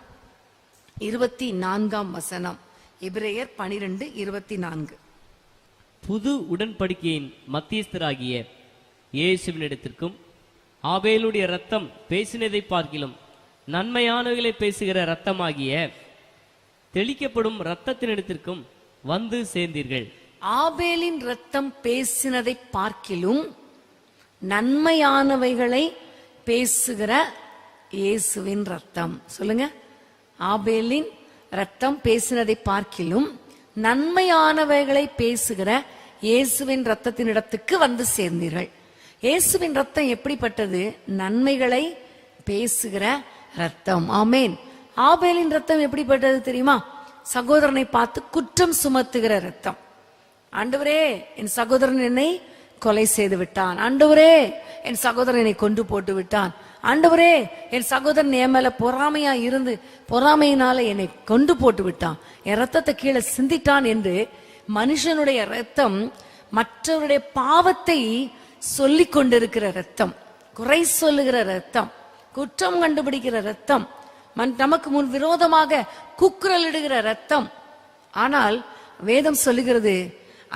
24ஆம் வசனம். எபிரேயர் 12:24. புது உடன்படிக்கையின் மத்தியஸ்தராகிய இயேசுவினிடத்திற்கும் ஆபேலுடைய ரத்தம் பேசினதை பார்க்கிலும் நன்மையானவைகளை பேசுகிற ரத்தமாகிய தெளிக்கப்படும் இரத்தத்தினிடத்திற்கும் வந்து சேர்ந்தீர்கள். ஆபேலின் ரத்தம் பேசினதை பார்க்கிலும் நன்மையானவைகளை பேசுகிற இயேசுவின் ரத்தம். சொல்லுங்க. ஆபேலின் ரத்தம் பேசினதை பார்க்கிலும் நன்மையானவைகளை பேசுகிற இயேசுவின் ரத்தத்தின் இடத்துக்கு வந்து சேர்ந்தீர்கள். இயேசுவின் ரத்தம் எப்படிப்பட்டது? நன்மைகளை பேசுகிற ரத்தம். ஆமேன். ஆபேலின் ரத்தம் எப்படிப்பட்டது தெரியுமா? சகோதரனை பார்த்து குற்றம் சுமத்துகிற ரத்தம். ஆண்டவரே, என் சகோதரன் என்னை கொலை செய்து விட்டான். ஆண்டவரே, என் சகோதரன் என்னை கொண்டு போட்டு விட்டான். ஆண்டவரே, என் சகோதரன் என் மேல பொறாமையா இருந்து பொறாமையினால என்னை கொண்டு போட்டு விட்டான், என் ரத்தத்தை கீழே சிந்திட்டான் என்று மனுஷனுடைய ரத்தம் மற்றவருடைய பாவத்தை சொல்லிக் கொண்டிருக்கிற ரத்தம், குறை சொல்லுகிற ரத்தம், குற்றம் கண்டுபிடிக்கிற ரத்தம், நமக்கு முன் விரோதமாக குக்குரலிடுகிற ரத்தம். ஆனால் வேதம் சொல்லுகிறது,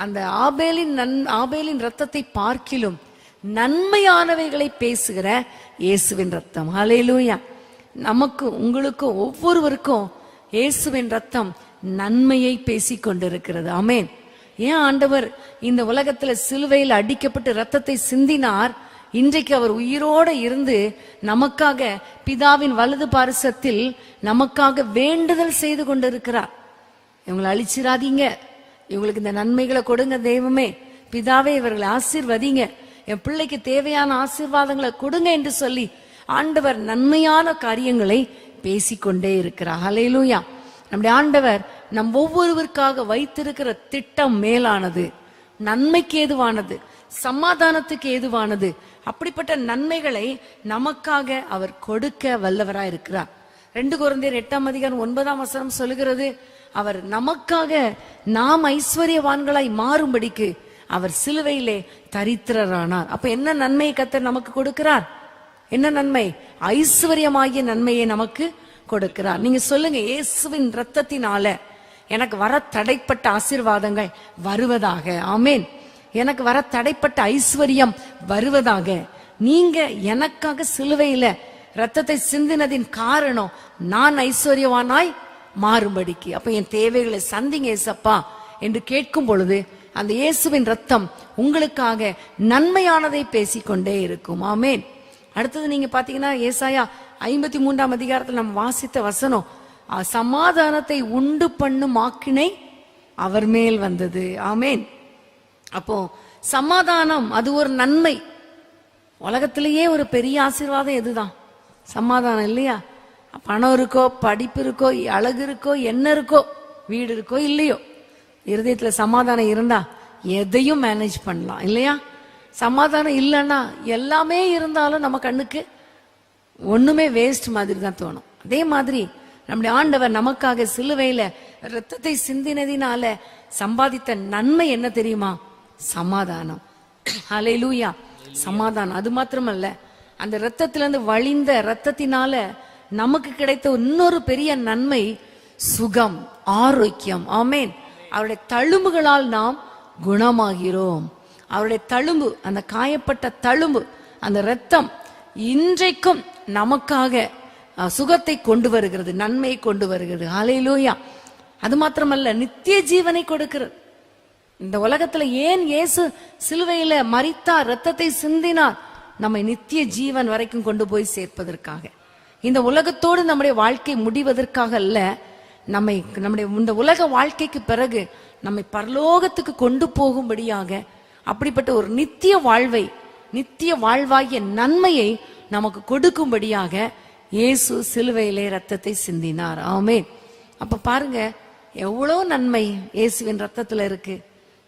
அந்த ஆபேலின் ரத்தத்தை பார்க்கிலும் நன்மையானவைகளை பேசுகிற இயேசுவின் ரத்தம். ஹல்லேலூயா. நமக்கு உங்களுக்கு ஒவ்வொருவருக்கும் இயேசுவின் ரத்தம் நன்மையை பேசிக் கொண்டிருக்கிறது. ஆமென். ஏன் ஆண்டவர் இந்த உலகத்துல சிலுவையில் அடிக்கப்பட்டு ரத்தத்தை சிந்தினார்? இன்றைக்கு அவர் உயிரோடு இருந்து நமக்காக பிதாவின் வலது பாரிசத்தில் நமக்காக வேண்டுதல் செய்து கொண்டிருக்கிறார். இவங்களை அழிச்சிராதீங்க, இவங்களுக்கு இந்த நன்மைகளை கொடுங்க தெய்வமே, பிதாவே இவர்களை ஆசீர்வதிங்க, என் பிள்ளைக்கு தேவையான ஆசீர்வாதங்களை கொடுங்க என்று சொல்லி ஆண்டவர் நன்மையான காரியங்களை பேசிக்கொண்டே இருக்கிறார். ஹல்லேலூயா. நம்முடைய ஆண்டவர் நம் ஒவ்வொருவருக்காக வைத்திருக்கிற திட்டம் மேலானது, நன்மைக்கு ஏதுவானது, சமாதானத்துக்கு ஏதுவானது. அப்படிப்பட்ட நன்மைகளை நமக்காக அவர் கொடுக்க வல்லவராய் இருக்கிறார். 2 கொரிந்தியர் 8:9 சொல்லுகிறது, அவர் நமக்காக நாம் ஐஸ்வர்யவான்களாய் மாறும்படிக்கு அவர் சிலுவையிலே தரித்திரரானார். அப்ப என்ன நன்மையை கர்த்தர் நமக்கு கொடுக்கிறார்? என்ன நன்மை? ஐஸ்வர்யமாகிய நன்மையை நமக்கு கொடுக்கிறார். நீங்க சொல்லுங்க, இயேசுவின் ரத்தத்தினால எனக்கு வர தடைப்பட்ட ஆசீர்வாதங்கள் வருவதாக. ஆமேன். எனக்கு வர தடைப்பட்ட ஐஸ்வர்யம் வருவதாக. நீங்க எனக்காக சிலுவையில ரத்தத்தை சிந்தினதின் காரணம் நான் ஐஸ்வர்யவானாய் மாறும்படிக்கு. அப்ப என் தேவைகளை சந்திங்க ஏசப்பா என்று கேட்கும் பொழுது அந்த இயேசுவின் ரத்தம் உங்களுக்காக நன்மையானதை பேசிக்கொண்டே இருக்கும். ஆமேன். அடுத்தது நீங்க பாத்தீங்கன்னா ஏசாயா 53 நம்ம வாசித்த வசனம், சமாதானத்தை உண்டு பண்ணும் ஆக்கினை அவர் மேல் வந்தது. ஆமேன். அப்போ சமாதானம் அது ஒரு நன்மை. உலகத்திலேயே ஒரு பெரிய ஆசீர்வாதம் எதுதான்? சமாதானம் இல்லையா? பணம் இருக்கோ, படிப்பு இருக்கோ, அழகு இருக்கோ, என்ன இருக்கோ, வீடு இருக்கோ இல்லையோ, இருதயத்துல சமாதானம் இருந்தா எதையும் மேனேஜ் பண்ணலாம் இல்லையா? சமாதானம் இல்லைன்னா எல்லாமே இருந்தாலும் நம்ம கண்ணுக்கு ஒண்ணுமே வேஸ்ட் மாதிரி தான் தோணும். அதே மாதிரி நம்முடைய ஆண்டவர் நமக்காக சிலுவையில ரத்தத்தை சிந்தினதினால சம்பாதித்த நன்மை என்ன தெரியுமா? சமாதானம். ஹல்லேலூயா. சமாதானம். அது மாத்திரமல்ல, அந்த ரத்தத்திலிருந்து வழிந்த ரத்தத்தினால நமக்கு கிடைத்த இன்னொரு பெரிய நன்மை சுகம், ஆரோக்கியம். ஆமேன். அவருடைய தழும்புகளால் நாம் குணமாகிறோம். அவருடைய தழும்பு, அந்த காயப்பட்ட தழும்பு, அந்த ரத்தம் இன்றைக்கும் நமக்காக சுகத்தை கொண்டு வருகிறது, நன்மையை கொண்டு வருகிறது. ஹல்லேலூயா. அது மாத்திரமல்ல, நித்திய ஜீவனை கொடுக்கிறது. இந்த உலகத்துல ஏன் இயேசு சிலுவையில மரித்தார், ரத்தத்தை சிந்தினார்? நம்மை நித்திய ஜீவன் வரைக்கும் கொண்டு போய் சேர்ப்பதற்காக. இந்த உலகத்தோடு நம்முடைய வாழ்க்கை முடிவதற்காக அல்ல, நம்முடைய இந்த உலக வாழ்க்கைக்கு பிறகு நம்மை பரலோகத்துக்கு கொண்டு போகும்படியாக அப்படிப்பட்ட ஒரு நித்திய வாழ்வை, நித்திய வாழ்வாகிய நன்மையை நமக்கு கொடுக்கும்படியாக இயேசு சிலுவையிலே ரத்தத்தை சிந்தினார். ஆமென். அப்ப பாருங்க, எவ்வளவு நன்மை இயேசுவின் ரத்தத்துல இருக்கு.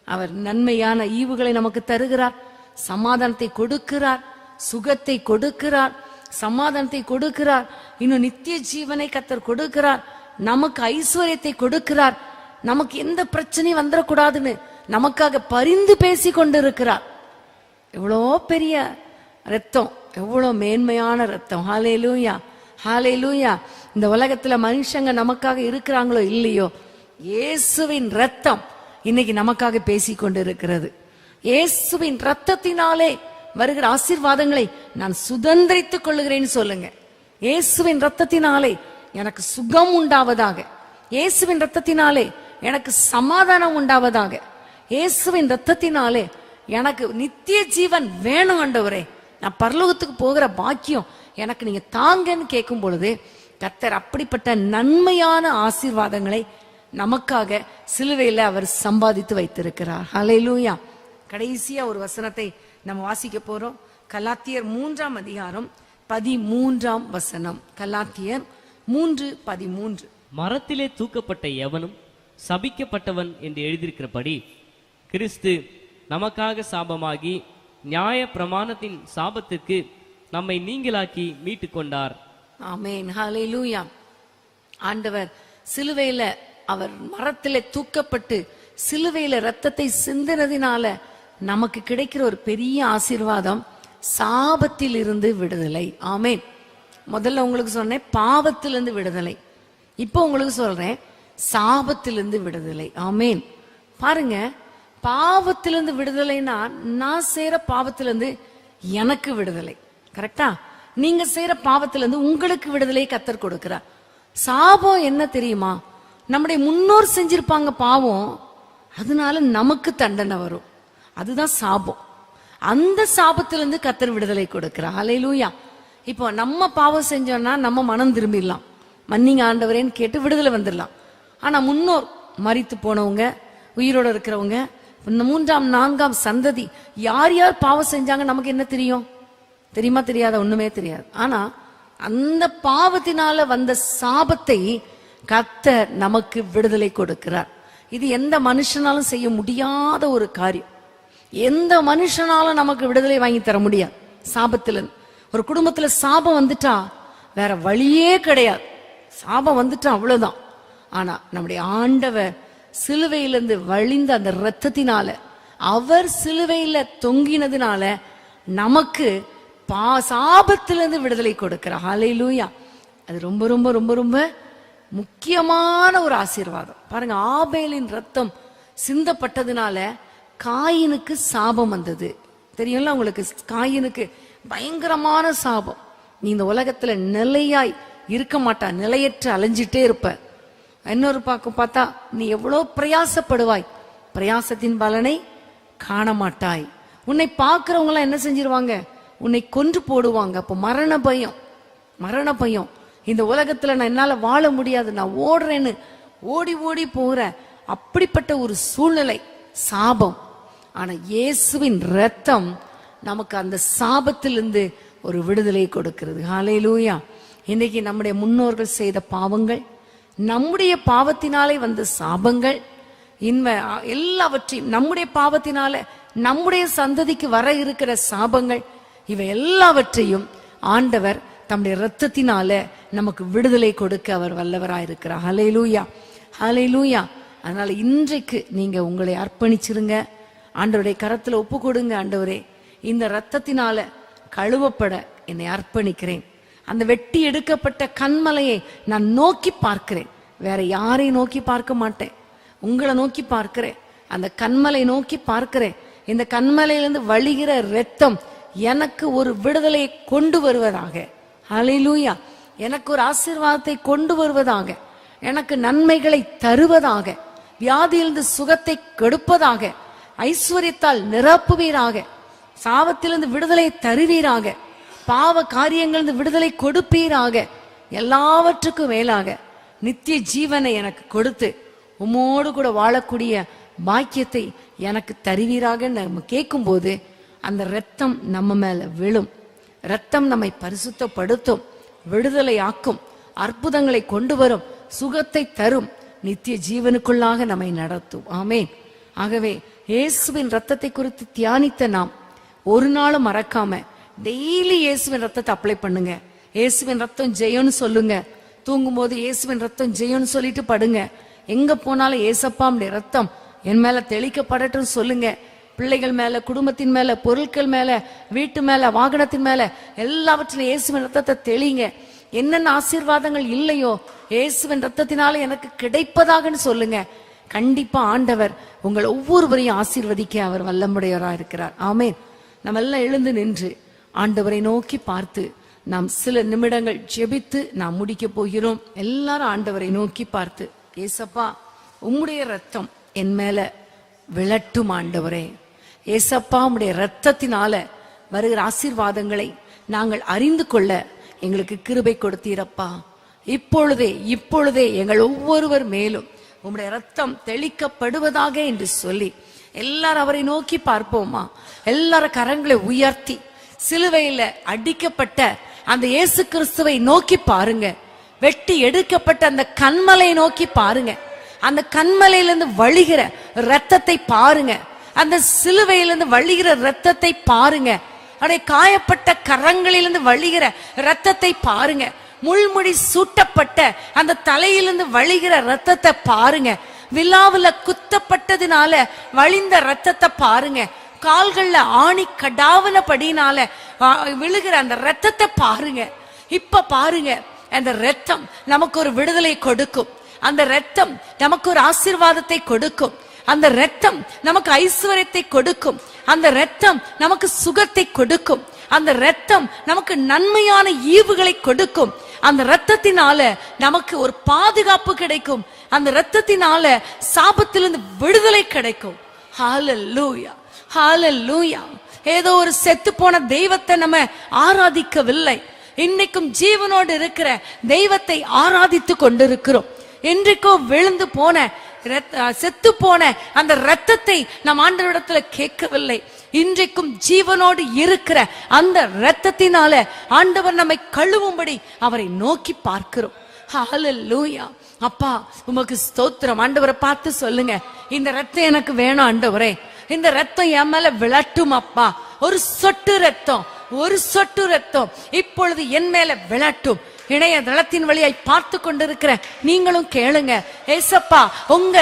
அவர் நன்மையான ஈவுகளை நமக்கு தருகிறார், சமாதானத்தை கொடுக்கிறார், சுகத்தை கொடுக்கிறார், சமாதானத்தை கொடுக்கிறார், இன்னும் நித்திய ஜீவனை கர்த்தர் கொடுக்கிறார், நமக்கு ஐஸ்வர்யத்தை கொடுக்கிறார், நமக்கு எந்த பிரச்சனையும் வந்துடக்கூடாதுன்னு நமக்காக பரிந்து பேசி கொண்டிருக்கிறார். எவ்வளோ பெரிய ரத்தம், எவ்வளோ மேன்மையான ரத்தம். ஹல்லேலூயா, ஹல்லேலூயா. இந்த உலகத்துல மனுஷங்க நமக்காக இருக்கிறாங்களோ இல்லையோ, இயேசுவின் ரத்தம் இன்னைக்கு நமக்காக பேசி கொண்டு இருக்கிறது. இயேசுவின் ரத்தத்தினாலே வருகிற ஆசீர்வாதங்களை நான் சுதந்திரித்துக் கொள்ளுகிறேன்னு சொல்லுங்க. இயேசுவின் ரத்தத்தினாலே எனக்கு சுகம் உண்டாவதாக, இயேசுவின் ரத்தத்தினாலே எனக்கு சமாதானம் உண்டாவதாக, இயேசுவின் ரத்தத்தினாலே எனக்கு நித்திய ஜீவன் வேணும் ஆண்டவரே, நான் பரலோகத்துக்கு போகிற பாக்கியம் எனக்கு நீங்க தாங்கன்னு கேட்கும் பொழுது கர்த்தர் அப்படிப்பட்ட நன்மையான ஆசீர்வாதங்களை நமக்காக சிலுவையில அவர் சம்பாதித்து வைத்திருக்கிறார். ஹல்லேலூயா. கடைசியா ஒரு வசனத்தை நம்ம வாசிக்க போறோம். கலாத்தியர் 3ஆம் அதிகாரம் 13ஆம் வசனம். கலாத்தியர் 3:13. மரத்திலே தூக்கப்பட்ட எவனும் சபிக்கப்பட்டவன் என்று எழுதியிருக்கிறபடி கிறிஸ்து நமக்காக சாபமாகி நியாய பிரமாணத்தின் சாபத்திற்கு நம்மை நீங்களாக்கி மீட்டு கொண்டார். ஆமென். ஹல்லேலூயா. ஆண்டவர் சிலுவையில அவர் மரத்திலே தூக்கப்பட்டு சிலுவையில ரத்தத்தை சிந்தினதினால நமக்கு கிடைக்கிற ஒரு பெரிய ஆசீர்வாதம் சாபத்தில் இருந்து விடுதலை. ஆமென். முதல்ல உங்களுக்கு சொன்னேன் பாவத்திலிருந்து விடுதலை, இப்போ உங்களுக்கு சொல்றேன் சாபத்திலிருந்து விடுதலை. ஆமென். பாருங்க, பாவத்திலிருந்து விடுதலைனா நான் செய்யற பாவத்திலிருந்து எனக்கு விடுதலை. கரெக்டா? நீங்க செய்யற பாவத்திலிருந்து உங்களுக்கு விடுதலை கர்த்தர் கொடுக்கிறார். சாபம் என்ன தெரியுமா? நம்முடைய முன்னோர் செஞ்சிருப்பாங்க பாவம், அதனால நமக்கு தண்டனை வரும், அதுதான் சாபம். அந்த சாபத்திலிருந்து கர்த்தர் விடுதலை கொடுக்கிறார். ஹல்லேலூயா. இப்போ நம்ம பாவம் செஞ்சோம்னா நம்ம மனம் திரும்பிடலாம், மன்னிங்க ஆண்டவரேன்னு கேட்டு விடுதலை வந்துடலாம். ஆனா முன்னோர் மரித்து போனவங்க, உயிரோட இருக்கிறவங்க, இந்த 3ஆம் 4ஆம் சந்ததி யார் யார் பாவம் செஞ்சாங்க நமக்கு என்ன தெரியும்? தெரியுமா? தெரியாத? ஒண்ணுமே தெரியாது. ஆனா அந்த பாவத்தினால வந்த சாபத்தை கர்த்தர் நமக்கு விடுதலை கொடுக்கிறார். இது எந்த மனுஷனாலும் செய்ய முடியாத ஒரு காரியம். எந்த மனுஷனாலும் நமக்கு விடுதலை வாங்கி தர முடியாது சாபத்துல. ஒரு குடும்பத்துல சாபம் வந்துட்டா வேற வழியே கிடையாது, சாபம் வந்துட்டா அவ்வளவுதான். ஆனா நம்முடைய ஆண்டவர் சிலுவையிலிருந்து வழிந்த அந்த இரத்தத்தினால, அவர் சிலுவையில தொங்கினதுனால நமக்கு சாபத்திலிருந்து விடுதலை கொடுக்கிறார். ஹல்லேலூயா. அது ரொம்ப ரொம்ப ரொம்ப ரொம்ப முக்கியமான ஒரு ஆசீர்வாதம். பாருங்க, ஆபேலின் ரத்தம் சிந்தப்பட்டதுனால காயினுக்கு சாபம் வந்தது. தெரியும்ல உங்களுக்கு? காயினுக்கு பயங்கரமான சாபம். நீ இந்த உலகத்துல நிலையாய் இருக்க மாட்டா, நிலையற்று அலைஞ்சிட்டே இருப்ப. இன்னொரு பக்கம் பார்த்தா நீ எவ்வளவு பிரயாசப்படுவாய், பிரயாசத்தின் பலனை காண மாட்டாய். உன்னை பார்க்கிறவங்க எல்லாம் என்ன செஞ்சிருவாங்க? உன்னை கொன்று போடுவாங்க. அப்போ மரண பயம், மரண பயம். இந்த உலகத்துல நான் என்னால வாழ முடியாது, நான் ஓடுறேன்னு ஓடி ஓடி போகிற அப்படிப்பட்ட ஒரு சூழ்நிலை, சாபம். ஆனா இயேசுவின் ரத்தம் நமக்கு அந்த சாபத்திலிருந்து ஒரு விடுதலை கொடுக்கிறது. ஹல்லேலூயா. இன்னைக்கு நம்முடைய முன்னோர்கள் செய்த பாவங்கள், நம்முடைய பாவத்தினாலே வந்த சாபங்கள், எல்லாவற்றையும் நம்முடைய பாவத்தினால நம்முடைய சந்ததிக்கு வர இருக்கிற சாபங்கள், இவை எல்லாவற்றையும் ஆண்டவர் தம்முடைய இரத்தத்தினால நமக்கு விடுதலை கொடுக்க அவர் வல்லவராயிருக்கிறார். ஹல்லேலூயா, ஹல்லேலூயா. அதனால இன்றைக்கு நீங்க உங்களை அர்ப்பணிச்சிருங்க, ஆண்டவருடைய கரத்துல ஒப்பு கொடுங்க. ஆண்டவரே, இந்த இரத்தத்தினால கழுவப்பட என்னை அர்ப்பணிக்கிறேன். அந்த வெட்டி எடுக்கப்பட்ட கண்மலையை நான் நோக்கி பார்க்கிறேன், வேற யாரையும் நோக்கி பார்க்க மாட்டேன், உங்களை நோக்கி பார்க்கிறேன். அந்த கண்மலை நோக்கி பார்க்கிறேன். இந்த கண்மலையிலிருந்து வழிகிற இரத்தம் எனக்கு ஒரு விடுதலையை கொண்டு வருவதாக. ஹல்லேலூயா. எனக்கு ஒரு ஆசீர்வாதத்தை கொண்டு வருவதாக, எனக்கு நன்மைகளை தருவதாக, வியாதியிலிருந்து சுகத்தை கெடுப்பதாக, ஐஸ்வர்யத்தால் நிரப்புவீராக, சாபத்திலிருந்து விடுதலை தருவீராக, பாவ காரியங்களிலிருந்து விடுதலை கொடுப்பீராக, எல்லாவற்றுக்கும் மேலாக நித்திய ஜீவனை எனக்கு கொடுத்து உம்மோடு கூட வாழக்கூடிய பாக்கியத்தை எனக்கு தருவீராக நம்ம கேட்கும் போது அந்த இரத்தம் நம்ம மேல விழும். இரத்தம் நம்மை பரிசுத்தப்படுத்தும், விடுதலை ஆக்கும், அற்புதங்களை கொண்டு வரும், சுகத்தை தரும், நித்திய ஜீவனுக்குள்ளாக நம்மை நடத்தும். ஆமென். ஆகவே இயேசுவின் ரத்தத்தை குறித்து தியானித்த நாம் ஒரு நாளும் மறக்காம டெய்லி இயேசுவின் ரத்தத்தை அப்ளை பண்ணுங்க. இயேசுவின் ரத்தம் ஜெயம்னு சொல்லுங்க. தூங்கும் போது இயேசுவின் ரத்தம் ஜெயம்னு சொல்லிட்டு படுங்க. எங்க போனாலும் ஏசப்பாவுடைய ரத்தம் என் மேல தெளிக்கப்படட்டும் சொல்லுங்க. பிள்ளைகள் மேல, குடும்பத்தின் மேல, பொருட்கள் மேல, வீட்டு மேல, வாகனத்தின் மேல, எல்லாவற்றிலும் இயேசுவின் ரத்தத்தை தெளிங்க. என்னென்ன ஆசீர்வாதங்கள் இல்லையோ இயேசுவின் ரத்தத்தினால எனக்கு கிடைப்பதாகன்னு சொல்லுங்க. கண்டிப்பா ஆண்டவர் உங்கள் ஒவ்வொருவரையும் ஆசீர்வதிக்க அவர் வல்லமுடையவராக இருக்கிறார். ஆமென். நம்ம எல்லாம் எழுந்து நின்று ஆண்டவரை நோக்கி பார்த்து நாம் சில நிமிடங்கள் ஜெபித்து நாம் முடிக்க போகிறோம். எல்லாரும் ஆண்டவரை நோக்கி பார்த்து, ஏசப்பா, உம்முடைய ரத்தம் என் மேல விழட்டும் ஆண்டவரே. ஏசப்பா உம்முடைய இரத்தத்தினால வருகிற ஆசீர்வாதங்களை நாங்கள் அறிந்து கொள்ள எங்களுக்கு கிருபை கொடுத்தீரப்பா. இப்பொழுதே எங்கள் ஒவ்வொருவர் மேலும் உம்முடைய இரத்தம் தெளிக்கப்படுவதாக என்று சொல்லி எல்லாரும் அவரை நோக்கி பார்ப்போமா? எல்லாரும் கரங்களை உயர்த்தி சிலுவையில அடிக்கப்பட்ட அந்த இயேசு கிறிஸ்துவை நோக்கி பாருங்க. வெட்டி எடுக்கப்பட்ட அந்த கன்மலை நோக்கி பாருங்க. அந்த கன்மலையிலிருந்து வழிகிற இரத்தத்தை பாருங்க. அந்த சிலுவையிலிருந்து வழிகிற இரத்தத்தை பாருங்க. அடைய காயப்பட்ட கரங்களிலிருந்து வழிகிற இரத்தத்தை பாருங்க. முள்முடி சூட்டப்பட்ட அந்த தலையிலிருந்து வழிகிற இரத்தத்தை பாருங்க. விழாவுல குத்தப்பட்டதுனால வழிந்த இரத்தத்தை பாருங்க. கால்கள்ல ஆணி கடாவனபடினால விழுகிற அந்த இரத்தத்தை பாருங்க. இப்ப பாருங்க, அந்த இரத்தம் நமக்கு ஒரு விடுதலை கொடுக்கும். அந்த இரத்தம் நமக்கு ஒரு ஆசீர்வாதத்தை கொடுக்கும். அந்த இரத்தம் நமக்கு ஐஸ்வர்யத்தை கொடுக்கும். அந்த இரத்தம் நமக்கு சுகத்தை கொடுக்கும். அந்த இரத்தம் நமக்கு நன்மையான ஈவுகளை கொடுக்கும். அந்த இரத்தத்தினால நமக்கு ஒரு பாதுகாப்பு கிடைக்கும். அந்த இரத்தத்தினால சாபத்திலிருந்து விடுதலை கிடைக்கும். ஹல்லேலூயா, ஹல்லேலூயா. ஏதோ ஒரு செத்து போன தெய்வத்தை நம்ம ஆராதிக்கவில்லை. இன்னைக்கும் ஜீவனோடு இருக்கிற தெய்வத்தை ஆராதித்து கொண்டிருக்கிறோம். இன்றைக்கோ விழுந்து போன செத்து போன அந்த இரத்தத்தை நம் ஆண்டவரிடத்துல கேட்கவில்லை. இன்றைக்கும் ஜீவனோடு இருக்கிற அந்த இரத்தத்தினால ஆண்டவர் நம்மை கழுவும்படி அவரை நோக்கி பார்க்கிறோம். ஹல்லேலூயா. அப்பா உமக்கு ஸ்தோத்திரம். ஆண்டவரை பார்த்து சொல்லுங்க, இந்த இரத்தம் எனக்கு வேணும் ஆண்டவரே. இந்த இரத்தம் என் மேல விழட்டும் அப்பா. ஒரு சொட்டு ரத்தம் இப்பொழுது என் மேல விழட்டும். இணையதளத்தின் வழியாய் பார்த்து கொண்டிருக்கிற நீங்களும் கேளுங்க. ஏசப்பா உங்க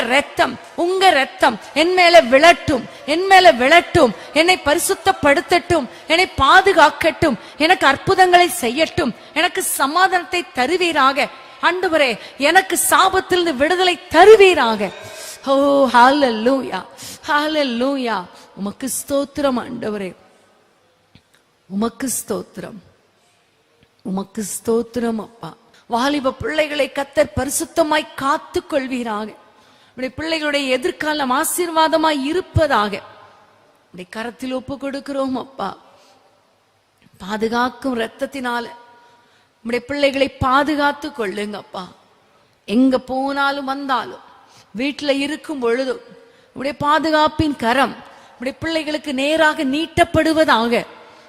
ரத்தம் என் மேல விழட்டும். என்னை பரிசுத்தப்படுத்தட்டும். என்னை பாதுகாக்கட்டும். எனக்கு அற்புதங்களை செய்யட்டும். எனக்கு சமாதானத்தை தருவீராக ஆண்டவரே. எனக்கு சாபத்திலிருந்து விடுதலை தருவீராக. ஓ ஹல்லேலூயா, ஹல்லேலூயா. உமக்கு ஸ்தோத்திரம் ஆண்டவரே. உமக்கு ஸ்தோத்திரம் அப்பா. வாலிப பிள்ளைகளை கர்த்தர் பரிசுத்தமாய் காத்து கொள்வீராக. பிள்ளைகளுடைய எதிர்காலம் ஆசீர்வாதமாய் இருப்பதாக கரத்தில் ஒப்பு கொடுக்கிறோம் அப்பா. பாதுகாக்கும் இரத்தத்தினால உம்முடைய பிள்ளைகளை பாதுகாத்து கொள்ளுங்க அப்பா. எங்க போனாலும் வந்தாலும் வீட்டுல இருக்கும் பொழுதும் உம்முடைய பாதுகாப்பின் கரம் உம்முடைய பிள்ளைகளுக்கு நேராக நீட்டப்படுவதாக.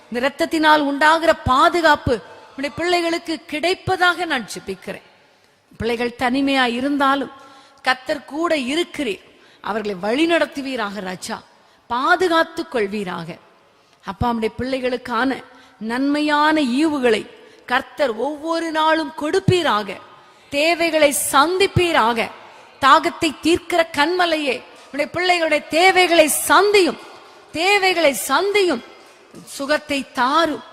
இந்த இரத்தத்தினால் உண்டாகிற பாதுகாப்பு உம்முடைய பிள்ளைகளுக்கு கிடைப்பதாக நான் ஜெபிக்கிறேன். பிள்ளைகள் தனிமையா இருந்தாலும் கர்த்தர் கூட இருக்கிறீர். அவர்களை வழி நடத்துவீராக ராஜா. பாதுகாத்து கொள்வீராக அப்பா. நம்முடைய பிள்ளைகளுக்கான நன்மையான ஈவுகளை கர்த்தர் ஒவ்வொரு நாளும் கொடுப்பீராக. தேவைகளை சந்திப்பீராக. தாகத்தை தீர்க்கிற கன்மலையே, நம்முடைய பிள்ளைகளுடைய தேவைகளை சந்தியும். சுகத்தை தாரும்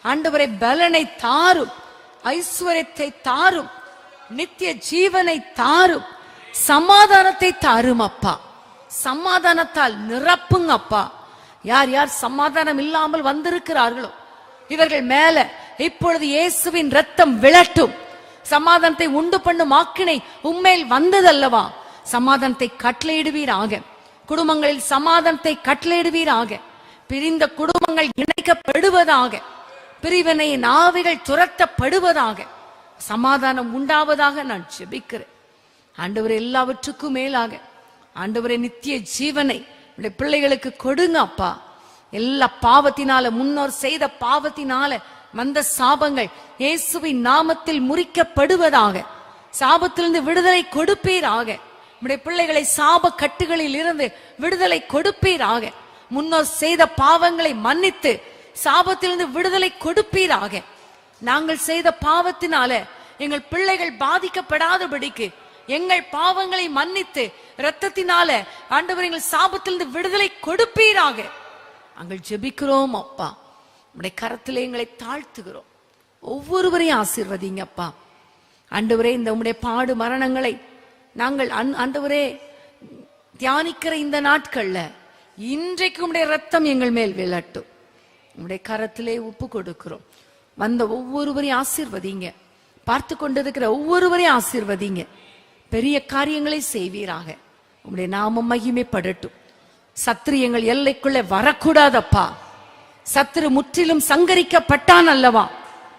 ஆண்டவரே. பலனை தாரும். ஐஸ்வர்யத்தை தாரும். நித்திய ஜீவனை தாரும். சமாதானத்தை தாரும் அப்பா. சமாதானத்தால் நிரப்புங்க அப்பா. யார் யார் சமாதானம் இல்லாமல் வந்திருக்கிறார்களோ இவர்கள் மேல இப்பொழுது இயேசுவின் இரத்தம் விழட்டும். சமாதானத்தை உண்டு பண்ணும் ஆக்கினை உம்மேல் வந்ததல்லவா? சமாதானத்தை கட்டளையிடுவீராக. குடும்பங்களில் சமாதானத்தை கட்டளையிடுவீராக. பிரிந்த குடும்பங்கள் இணைக்கப்படுவதாக. பிரிவினையின் ஆவிகள் துரத்தப்படுவதாக. சமாதானம் உண்டாவதாக நான் ஜெபிக்கிறேன் ஆண்டவரே. எல்லாவற்றுக்கும் மேலாக ஆண்டவரே நித்திய ஜீவனை பிள்ளைகளுக்கு கொடுங்க அப்பா. எல்லா பாவத்தினால, முன்னோர் செய்த பாவத்தினால வந்த சாபங்கள் இயேசுவின் நாமத்தில் முறிக்கப்படுவதாக. சாபத்திலிருந்து விடுதலை கொடுப்பீராக. நம்முடைய பிள்ளைகளை சாப கட்டுகளில் இருந்து விடுதலை கொடுப்பீராக. முன்னோர் செய்த பாவங்களை மன்னித்து சாபத்திலிருந்து விடுதலை கொடுப்பீராக. நாங்கள் செய்த பாவத்தினால எங்கள் பிள்ளைகள் பாதிக்கப்படாதபடிக்கு எங்கள் பாவங்களை மன்னித்து இரத்தத்தினால ஆண்டவர் எங்கள் சாபத்திலிருந்து விடுதலை கொடுப்பீராக. நாங்கள் ஜெபிக்கிறோம் அப்பா. உம்முடைய கரத்திலே எங்களை தாழ்த்துகிறோம். ஒவ்வொருவரையும் ஆசீர்வதிங்க அப்பா. ஆண்டவரே, இந்த உம்முடைய பாடு மரணங்களை நாங்கள் ஆண்டவரே தியானிக்கிற இந்த நாட்கள்ல இன்றைக்கு உம்முடைய ரத்தம் எங்கள் மேல் விழட்டும். உம்முடைய கரத்திலே ஒப்பு கொடுக்கிறோம். வந்த ஒவ்வொருவரையும் ஆசீர்வதிங்க. பார்த்து கொண்டிருக்கிற ஒவ்வொருவரையும் ஆசீர்வதிங்க. பெரிய காரியங்களை செய்வீராக. உம்முடைய நாமம் மகிமைப்படட்டும். சத்துரு எங்கள் எல்லைக்குள்ளே வரக்கூடாதப்பா. சத்துரு முற்றிலும் சங்கரிக்கப்பட்டான் அல்லவா?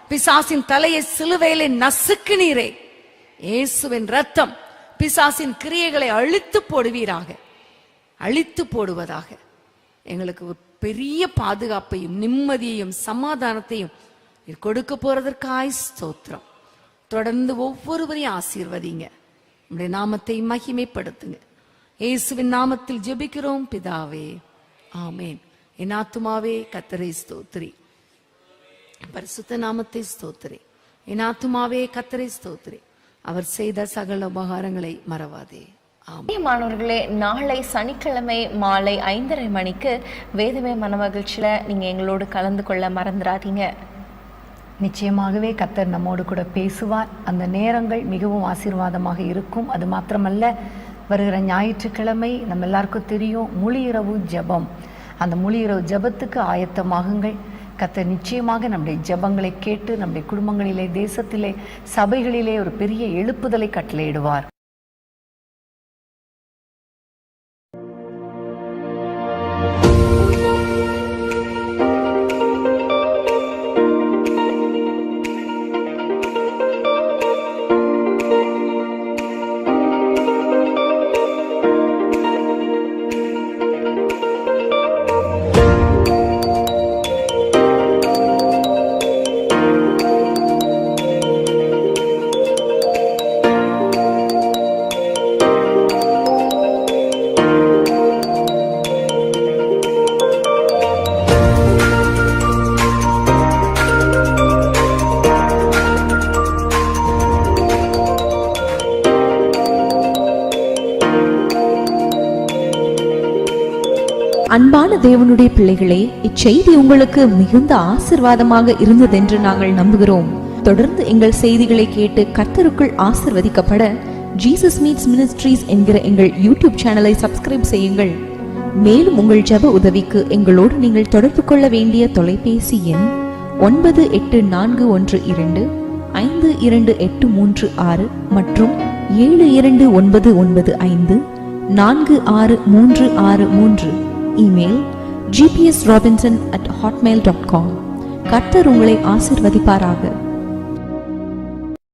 பிசாசின் தலையை சிலுவையிலே நசுக்குனீரே. இயேசுவின் ரத்தம் பிசாசின் கிரியைகளை அழித்து போடுவீராக. அழித்து போடுவதாக. எங்களுக்கு ஒரு பெரிய பாதுகாப்பையும் நிம்மதியையும் சமாதானத்தையும் கொடுக்க போறதற்காய் ஸ்தோத்திரம். தொடர்ந்து ஒவ்வொருவரையும் ஆசீர்வதிங்க. உங்களுடைய நாமத்தை மகிமைப்படுத்துங்க. இயேசுவின் நாமத்தில் ஜெபிக்கிறோம் பிதாவே, ஆமேன். என் ஆத்துமாவே கர்த்தரை ஸ்தோத்திரி, பரிசுத்த நாமத்தை ஸ்தோத்திரி. என் ஆத்துமாவே கர்த்தரை ஸ்தோத்திரி, அவர் செய்த சகல உபகாரங்களை மறவாதே. மாணவர்களே, நாளை சனிக்கிழமை மாலை 5:30 மணிக்கு வேதமே மனமகிழ்ச்சியில நீங்க எங்களோடு கலந்து கொள்ள மறந்துடாதீங்க. நிச்சயமாகவே கர்த்தர் நம்மோடு கூட பேசுவார். அந்த நேரங்கள் மிகவும் ஆசீர்வாதமாக இருக்கும். அது மாத்திரமல்ல, வருகிற ஞாயிற்றுக்கிழமை நம்ம எல்லாருக்கும் தெரியும் முழு இரவு ஜெபம். அந்த முழு இரவு ஜெபத்துக்கு ஆயத்தமாகுங்கள். கர்த்தர் நிச்சயமாக நம்முடைய ஜெபங்களை கேட்டு நம்முடைய குடும்பங்களிலே, தேசத்திலே, சபைகளிலே ஒரு பெரிய எழுப்புதலை கட்டளையிடுவார். அன்பான தேவனுடைய பிள்ளைகளே, இச்செய்தி உங்களுக்கு மிகுந்த ஆசிர்வாதமாக இருந்ததென்று நாங்கள் நம்புகிறோம். தொடர்ந்து எங்கள் செய்திகளை கேட்டு கர்த்தருக்குள் ஆசிர்வதிக்கப்பட ஜீசஸ் மீட்ஸ் மினிஸ்ட்ரீஸ் என்கிற எங்கள் யூடியூப் சேனலை சப்ஸ்கிரைப் செய்யுங்கள். மேலும் உங்கள் ஜெப உதவிக்கு எங்களோடு நீங்கள் தொடர்பு கொள்ள வேண்டிய தொலைபேசி எண் 9842252836 மற்றும் 7299546363. Email gpsrobinson@hotmail.com. கர்த்தர் உங்களை ஆசிர்வதிப்பாராக.